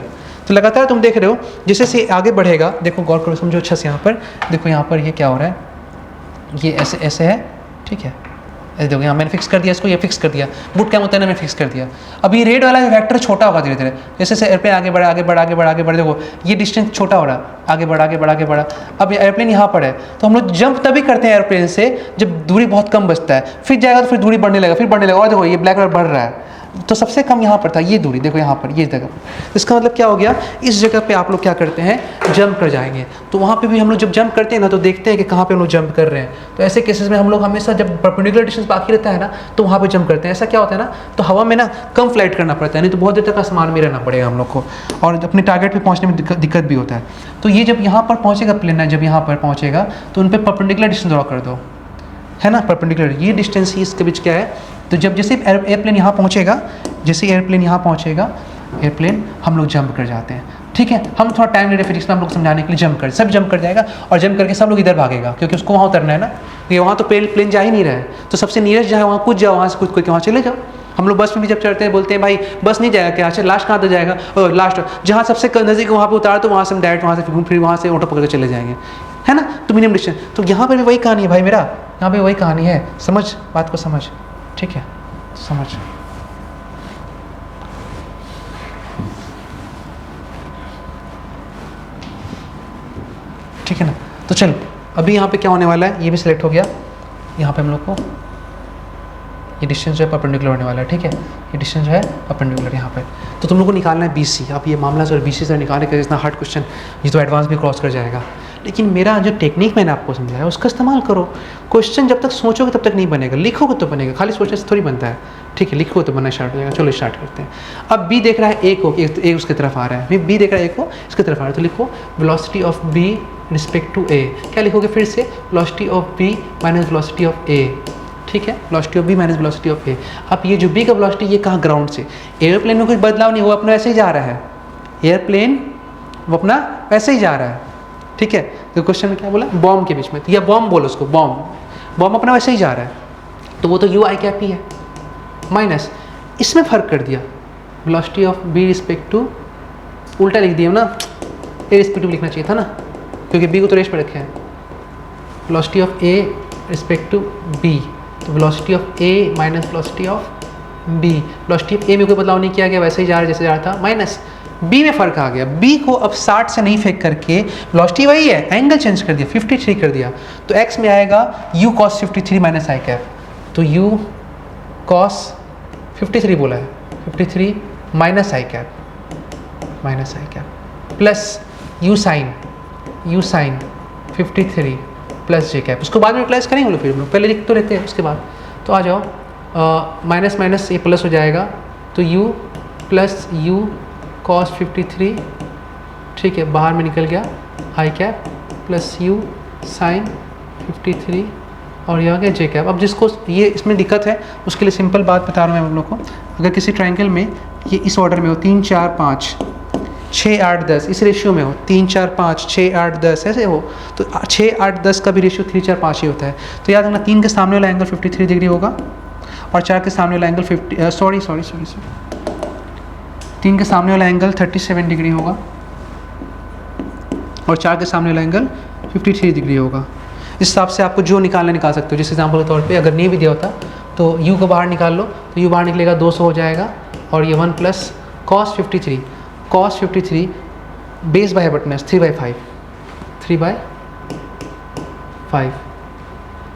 तो लगातार तुम देख रहे हो जैसे से आगे बढ़ेगा, देखो गौर करो, समझो अच्छा से। यहाँ पर देखो, यहाँ पर ये क्या हो रहा है, ये ऐसे है, ठीक है। देखो यहाँ मैंने फिक्स कर दिया इसको, ये फिक्स कर दिया, बूट कैंप उतरना मैंने फिक्स कर दिया। अब ये रेड वाला वेक्टर छोटा होगा धीरे धीरे, जैसे एयरप्लेन आगे बढ़े, देखो ये डिस्टेंस छोटा हो रहा है, आगे बढ़ा आगे बढ़ा आगे बढ़ा। अब एयरप्लेन यहाँ पर है तो हम लोग जंप तभी करते हैं एयरप्लेन से जब दूरी बहुत कम बचता है, फिर जाएगा तो फिर दूरी बढ़ने लगेगा, फिर बढ़ने लगेगा, और देखो ये ब्लैक कलर बढ़ रहा है। तो सबसे कम यहाँ पर था ये दूरी, देखो यहाँ पर ये जगह। इसका मतलब क्या हो गया, इस जगह पे आप लोग क्या करते हैं, जंप कर जाएंगे। तो वहाँ पे भी हम लोग जब जंप करते हैं ना तो देखते हैं कि कहाँ पे हम लोग जंप कर रहे हैं। तो ऐसे केसेस में हम लोग हमेशा जब परपेंडिकुलर डिस्टेंस बाकी रहता है ना तो वहाँ पे जंप करते हैं। ऐसा क्या होता है ना, तो हवा में ना कम फ्लाइट करना पड़ता है, नहीं तो बहुत देर तक आसमान में रहना पड़ेगा हम लोग को, और अपने टारगेट पर पहुँचने में दिक्कत भी होता है। तो ये जब यहाँ पर पहुँचेगा प्लेन, जब यहाँ पर पहुँचेगा तो उन पर परपेंडिकुलर डिस्टेंस ड्रॉ कर दो, है ना, परपेंडिकुलर। ये डिस्टेंस ही इसके बीच क्या है। तो जब जैसे एयरप्लेन यहाँ पहुँचेगा, जैसे एयरप्लेन यहाँ पहुँचेगा, एयरप्लेन हम लोग जंप कर जाते हैं, ठीक है। हम थोड़ा टाइम ले रहे फिजिक्स में हम लोग समझाने के लिए, जंप कर, सब जंप कर जाएगा और जंप करके सब लोग इधर भागेगा क्योंकि उसको वहाँ उतरना है ना, क्योंकि वहाँ तो प्लेन जा ही नहीं रहा है। तो सबसे नियरेस्ट जहाँ वहाँ कूद जाओ, वहाँ से कूद के वहाँ चले जाओ। हम लोग बस में भी जब चढ़ते हैं बोलते हैं भाई बस नहीं जाएगा क्या, अच्छा लास्ट कहाँ तक जाएगा, और लास्ट जहाँ सबसे नज़दीक वहाँ पे उतार तो वहाँ से हम डायरेक्ट वहाँ से फिर वहाँ से ऑटो पकड़ के चले जाएंगे, है ना। तो मिनिमम डिस्टेंस, तो यहाँ पर भी वही कहानी है भाई मेरा, यहाँ पे वही कहानी है। समझ बात को, समझ, ठीक है, समझ। ठीक है ना। तो चलो अभी यहाँ पे क्या होने वाला है, ये भी सिलेक्ट हो गया। यहाँ पे हम लोग को ये डिस्टेंस जो है परपेंडिकुलर होने वाला है, ठीक है। ये डिस्टेंस जो है परपेंडिकुलर यहाँ पे। तो तुम लोग को निकालना है BC। अब ये मामला सर BC से निकालने का इतना हार्ड क्वेश्चन, ये तो एडवांस भी क्रॉस कर जाएगा। लेकिन मेरा जो टेक्निक मैंने आपको समझाया उसका इस्तेमाल करो। क्वेश्चन जब तक सोचोगे तब तक नहीं बनेगा, लिखोगे तो बनेगा, खाली सोचने से थोड़ी बनता है, ठीक है। लिखो तो बनना स्टार्ट हो जाएगा। चलो स्टार्ट करते हैं। अब B देख रहा है A को, A उसकी तरफ आ रहा है, फिर B देख रहा है A को, इसकी तरफ आ रहा है। तो लिखो velocity of B respect to A। क्या लिखोगे फिर से, velocity of B minus velocity of A, ठीक है। Velocity of B minus velocity of A। अब ये जो B का वेलोसिटी, ये कहाँ, ग्राउंड से। एयरप्लेन में कोई बदलाव नहीं, वो अपना वैसे ही जा रहा है, एयरप्लेन वो अपना वैसे ही जा रहा है, ठीक है। तो क्वेश्चन में क्या बोला, बॉम्ब के बीच में, या बॉम्ब बोलो उसको, बॉम्ब अपना वैसे ही जा रहा है, तो वो तो UI कैप ही है, माइनस इसमें फ़र्क कर दिया, velocity of B respect to, उल्टा लिख दिया ना, A रिस्पेक्ट टू लिखना चाहिए था ना, क्योंकि B को तो रेस पे रखे हैं। Velocity of A respect to B, तो velocity of A minus velocity of B। Velocity of A में कोई बदलाव नहीं किया गया, वैसे ही जा रहा है जैसे जा रहा था, माइनस B में फ़र्क आ गया। B को अब 60 से नहीं फेंक करके, वेलोसिटी वही है, एंगल चेंज कर दिया, 53 कर दिया, तो x में आएगा u cos 53 minus I cap. तो u cos 53 बोला है, 53 minus I cap, minus I cap, plus u sin 53 plus J cap. उसको बाद में यूटिलाइज करेंगे लोग, फिर हम लोग पहले लिख तो लेते हैं उसके बाद। तो आ जाओ, माइनस माइनस ये प्लस हो जाएगा, तो u प्लस u cos 53, ठीक है, बाहर में निकल गया आई कैप, प्लस u sin 53 और ये आ गया जे कैप। अब जिसको ये इसमें दिक्कत है उसके लिए सिंपल बात बता रहा हूँ मैं आप लोग को। अगर किसी ट्रायंगल में ये इस ऑर्डर में हो 3 4 5 6 8 10, इस रेशियो में हो 3 4 5 6 8 10 ऐसे हो, तो 6 8 10 का भी रेशियो 3 4 5 ही होता है। तो याद रखना 3 के सामने वाला एंगल 53 डिग्री होगा और 4 के सामने वाला एंगल 3 के सामने वाला एंगल 37 डिग्री होगा और 4 के सामने वाला एंगल 53 डिग्री होगा। इस हिसाब से आपको जो निकालना निकाल सकते हो। जिस एग्जाम्पल के तौर पे अगर नहीं भी दिया होता तो u को बाहर निकाल लो, तो u बाहर निकलेगा 200 हो जाएगा, और ये 1 plus cos 53 base by hypotenuse 3/5,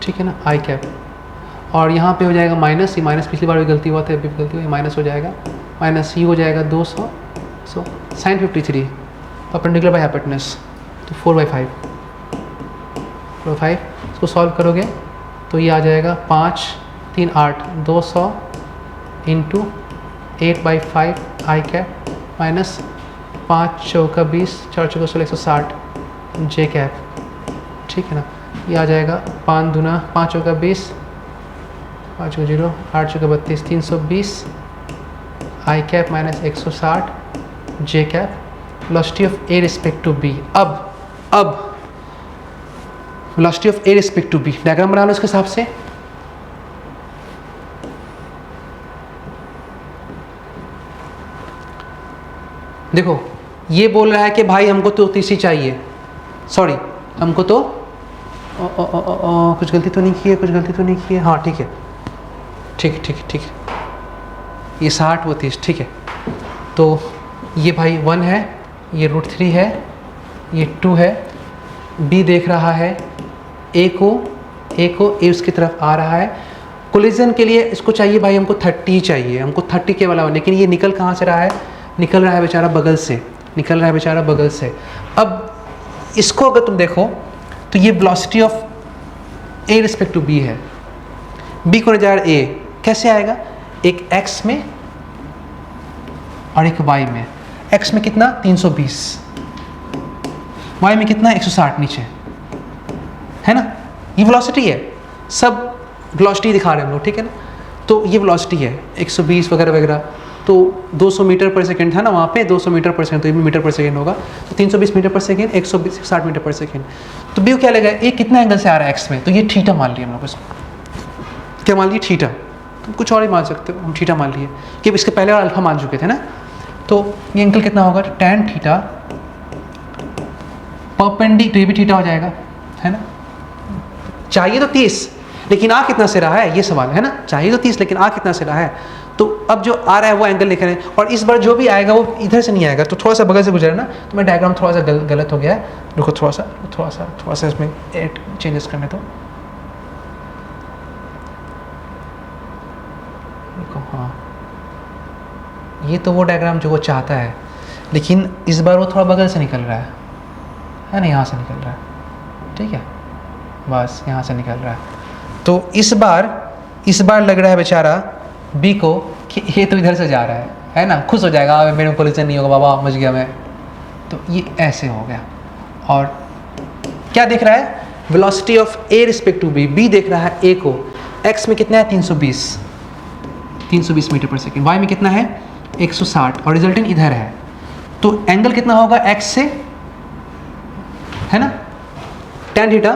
ठीक है ना, आई कैप। और यहाँ पे हो जाएगा माइनस, ये माइनस पिछली बार भी गलती हुआ था, अभी भी गलती हुई, माइनस हो जाएगा, माइनस u हो जाएगा 200, सो sin 53 परपेंडिकुलर बाय हाइपोटेनस, तो 4/5, इसको सॉल्व करोगे तो ये आ जाएगा 5 3 8 200 इंटू 8/5 आई कैप माइनस 5 चौका 20 4 चौका 16 160 जे कैप, ठीक है ना। ये आ जाएगा 5 दूना 5 चौका 20 5 चौका 0 8 चौका 32 320 I cap minus 160 J cap, velocity of A respect to B. अब velocity of A respect to B diagram बना लो इसके हिसाब से। देखो ये बोल रहा है कि भाई हमको तो तीसरी चाहिए, सॉरी हमको तो कुछ गलती तो नहीं की है, हाँ ठीक है, ये 60 वो 30, ठीक है। तो ये भाई 1 है, ये √3 है, ये 2 है, बी देख रहा है ए को ए उसकी तरफ आ रहा है। कोलिजन के लिए इसको चाहिए भाई हमको 30 चाहिए, हमको 30 के वाला, लेकिन ये निकल कहाँ से रहा है, निकल रहा है बेचारा बगल से, निकल रहा है बेचारा बगल से। अब इसको अगर तुम देखो तो ये velocity of A respect to B है, बी को जा रहा है ए, कैसे आएगा, एक एक्स में और एक वाई में। एक्स में कितना 320, वाई में कितना 160 नीचे, है ना, ये वेलोसिटी है, सब वेलोसिटी दिखा रहे हैं हम लोग, ठीक है ना। तो ये वेलोसिटी है 120 वगैरह वगैरह, तो 200 मीटर पर सेकेंड था ना वहाँ पे, 200 मीटर पर सेकेंड, तो ये भी मीटर पर सेकेंड होगा, तो 320 metre per second, 160 metre per second. तो बी क्या लगा, ये कितना एंगल से आ रहा है एक्स में, तो ये थीटा मान लिया हम लोग इसको, क्या मान लिया, थीटा। तुम कुछ और ही मान सकते हो, हम थीटा मान लिए कि इसके पहले और अल्फा मान चुके थे ना। तो ये एंगल कितना होगा, tan थीटा परपेंडिकुलर, तो ये भी थीटा हो जाएगा, है ना। चाहिए तो 30, लेकिन आ कितना से रहा है, ये सवाल है ना, चाहिए तो 30 लेकिन आ कितना से रहा है। तो अब जो आ रहा है वो एंगल लिख रहे हैं, और इस बार जो भी आएगा वो इधर से नहीं आएगा, तो थोड़ा सा बगल से गुजरा ना, तो मैं डायग्राम थोड़ा सा गलत हो गया है, रुको थोड़ा सा इसमें चेंजेस करने दो। देखो हाँ, ये तो वो डायग्राम जो वो चाहता है, लेकिन इस बार वो थोड़ा बगल से निकल रहा है ना, यहाँ से निकल रहा है, ठीक है, बस यहाँ से निकल रहा है। तो इस बार लग रहा है बेचारा बी को कि ये तो इधर से जा रहा है ना, खुश हो जाएगा, मेरे को कोलिजन नहीं होगा, बाबा मच गया मैं। तो ये ऐसे हो गया, और क्या देख रहा है, velocity of A respect to B, B देख रहा है ए को, एक्स में कितना है 320 मीटर पर सेकेंड, वाई में कितना है 160, और रिजल्टेंट इधर है। तो एंगल कितना होगा एक्स से, है ना, tan theta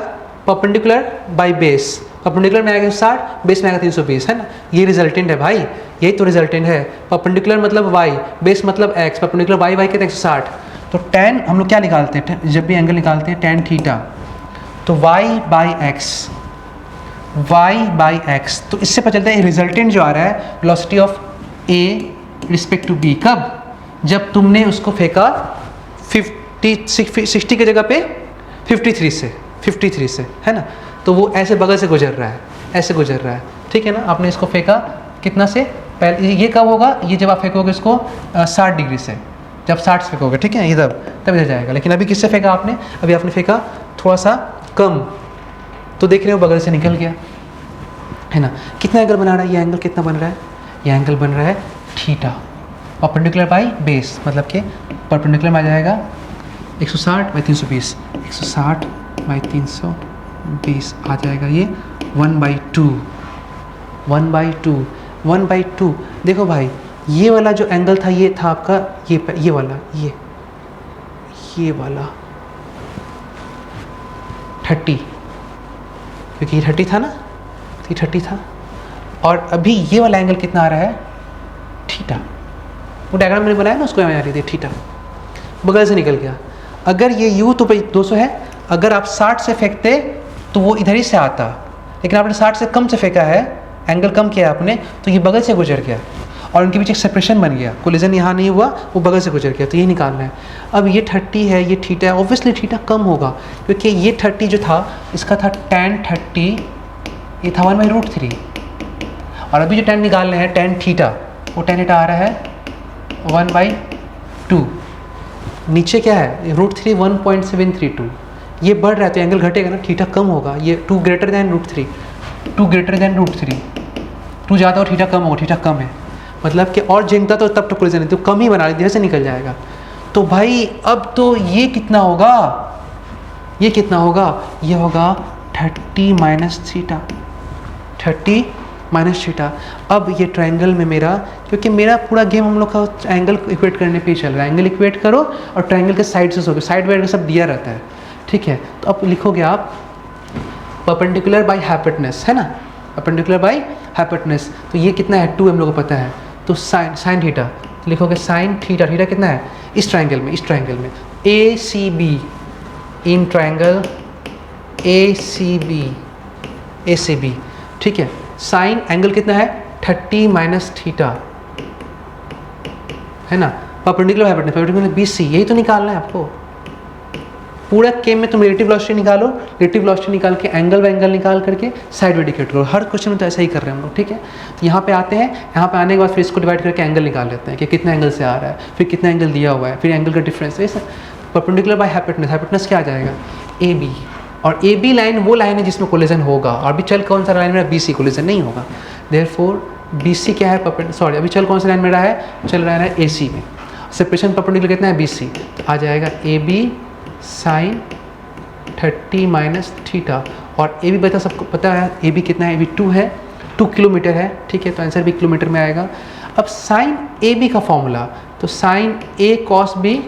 perpendicular by base, perpendicular में आएगा 160, बेस में आएगा 320, है ना, ये रिजल्टेंट है भाई, यही तो रिजल्टेंट है। परपेंडिकुलर मतलब y, बेस मतलब x, परपेंडिकुलर y कितना 160। तो tan हम लोग क्या निकालते हैं, जब भी एंगल निकालते हैं tan थीटा, तो y बाई x, तो इससे पता चलता है रिजल्टेंट जो आ रहा है velocity of a respect to b, कब, जब तुमने उसको फेंका 60 की जगह पे 53 से, है ना, तो वो ऐसे बगल से गुजर रहा है, ऐसे गुजर रहा है, ठीक है ना। आपने इसको फेंका कितना से, पहले ये कब होगा, ये जब आप फेंकोगे इसको 60 डिग्री से, जब 60 से फेंकोगे, ठीक है, ये तब इधर जाएगा। लेकिन अभी किससे फेंका आपने, अभी आपने फेंका थोड़ा सा कम, तो देख रहे हो बगल से निकल गया, है ना। कितना एंगल बना रहा है, ये एंगल कितना बन रहा है, ये एंगल बन रहा है थीटा, परपेंडिकुलर बाई बेस, मतलब कि परपेंडिकुलर में आ जाएगा 160 बाई 320, 160 बाई 320 आ जाएगा ये 1/2। देखो भाई, ये वाला जो एंगल था ये था आपका, ये वाला 30, क्योंकि ये 30 था ना, ये 30 था, और अभी ये वाला एंगल कितना आ रहा है, थीटा। वो डायग्राम मैंने बनाया ना, उसको मैं आ रही थी थीटा, बगल से निकल गया। अगर ये u तो 200 है, अगर आप 60 से फेंकते तो वो इधर ही से आता, लेकिन आपने 60 से कम से फेंका है, एंगल कम किया आपने, तो ये बगल से गुजर गया, और उनके बीच एक सेपरेशन बन गया, कोलिजन यहाँ नहीं हुआ, वो बगल से गुजर गया, तो ये निकालना है। अब ये 30 है, ये थीटा है, ऑब्वियसली थीटा कम होगा, क्योंकि ये 30 जो था इसका था tan 30, ये था 1/√3, और अभी जो tan निकालना है tan थीटा, वो tan थीटा आ रहा है 1/2, नीचे क्या है √3 1.732, ये बढ़ रहा है तो एंगल घटेगा ना, थीटा कम होगा, ये 2 ग्रेटर दैन √3, 2 ज़्यादा और थीटा कम होगा, थीटा कम है, मतलब कि और जिंकता तो तब तो कोलिजन तो कम ही बना रही, इधर से निकल जाएगा। तो भाई अब तो ये कितना होगा, ये होगा 30 माइनस थीटा। अब ये ट्रायंगल में मेरा, क्योंकि मेरा पूरा गेम हम लोग का एंगल इक्वेट करने पे ही चल रहा है, एंगल इक्वेट करो और ट्रायंगल के साइड से होगा, साइड वाइड सब दिया रहता है, ठीक है। तो अब लिखोगे आप परपेंडिकुलर बाई हाइपोटेनस, है ना, परपेंडिकुलर बाई हाइपोटेनस, तो ये कितना है 2 हम लोग को पता है, तो साइन थीटा, तो लिखोगे साइन थीटा कितना है इस ट्रायंगल में ACB, इन ट्रायंगल ACB, ठीक है। साइन एंगल कितना है 30 माइनस थीटा, है ना, परपेंडिकुलर BC, यही तो निकालना है आपको, पूरा के में तुम रिलेटिव वेलोसिटी निकालो, रिलेटिव वेलोसिटी निकाल के एंगल एंगल निकाल करके साइड इंडिकेट करो। हर क्वेश्चन में तो ऐसा ही कर रहे हैं हम लोग, ठीक है। तो यहाँ पे आते हैं, यहाँ पे आने के बाद फिर इसको डिवाइड करके एंगल निकाल लेते हैं कि कितना एंगल से आ रहा है, फिर कितना एंगल दिया हुआ है, फिर एंगल का डिफरेंस, ऐसा परपेंडिकुलर बाय हाइपोटेनस। हाइपोटेनस क्या आ जाएगा, ए बी, और ए बी लाइन वो लाइन है जिसमें कोलिजन होगा, और अभी चल कौन सा लाइन मेरा, बी सी, कोलिजन नहीं होगा। देयरफॉर बी सी क्या है, सॉरी अभी चल कौन सा लाइन मेरा है, चल रहा है ए सी में, सेपरेशन परपेंडिकुलर कितना है, बी सी, तो आ जाएगा A B sine 30 minus theta. और ए बी बता, सबको पता है ए बी कितना है, ए बी 2 है, 2 किलोमीटर है, ठीक है, तो आंसर भी किलोमीटर में आएगा। अब साइन ए बी का फॉर्मूला, तो sine A cos B,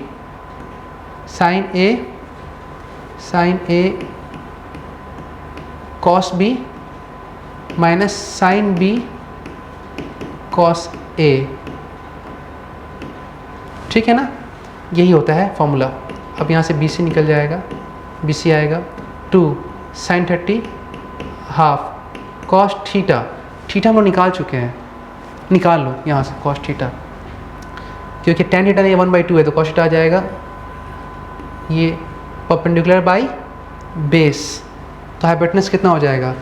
sine A cos B minus sine B cos A, ठीक है ना, यही होता है फॉर्मूला। अब यहाँ से बी सी निकल जाएगा, बी सी आएगा 2 sine 30 half cos theta, theta हम लोग निकाल चुके हैं, निकाल लो यहाँ से कॉस थीटा, क्योंकि tan थीटा ये 1/2 है, तो कॉस थीटा आ जाएगा ये परपेंडिकुलर बाई बेस, तो हाइपोटेनस कितना हो जाएगा,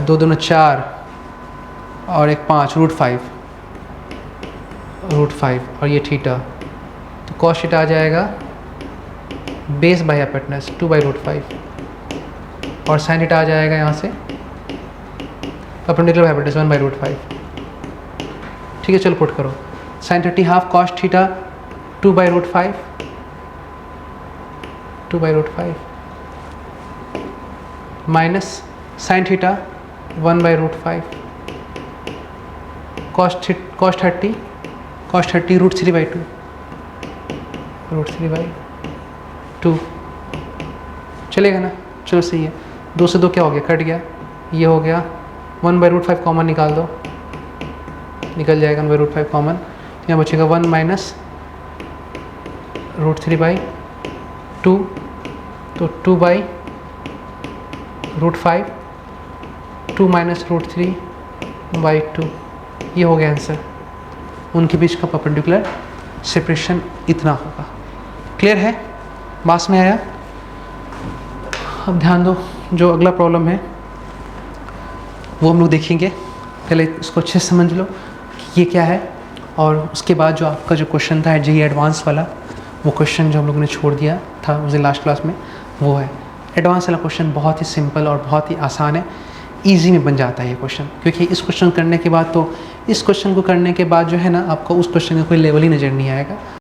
2 दूनी 4 और 1 5, √5 और ये थीटा, तो कॉस थीटा आ जाएगा बेस बाई हाइपोटेनस 2/√5, और साइन थीटा आ जाएगा यहाँ से परपेंडिकुलर हाइपोटेनस 1/√5, ठीक है। चलो पुट करो, sine 30 half cos theta 2/√5 minus sine theta 1/√5 cos 30 √3/2 चलेगा ना, चलो सही है। 2 से 2 क्या हो गया, कट गया, ये हो गया 1/√5 कॉमन निकाल दो, निकल जाएगा 1/√5 कॉमन, तो यहाँ बचेगा 1 माइनस √3/2, तो 2/√5, 2 माइनस √3/2, ये हो गया आंसर। उनके बीच का परपेंडिकुलर सेपरेशन इतना होगा। क्लियर है, बात में आया। अब ध्यान दो, जो अगला प्रॉब्लम है वो हम लोग देखेंगे, पहले इसको अच्छे से समझ लो कि ये क्या है, और उसके बाद जो आपका जो क्वेश्चन था जेईई एडवांस वाला, वो क्वेश्चन जो हम लोगों ने छोड़ दिया था उस दिन लास्ट क्लास में, वो है एडवांस वाला क्वेश्चन। बहुत ही सिंपल और बहुत ही आसान है, ईजी में बन जाता है ये क्वेश्चन, क्योंकि इस क्वेश्चन करने के बाद, तो इस क्वेश्चन को करने के बाद जो है ना, आपको उस क्वेश्चन का कोई लेवल ही नज़र नहीं आएगा।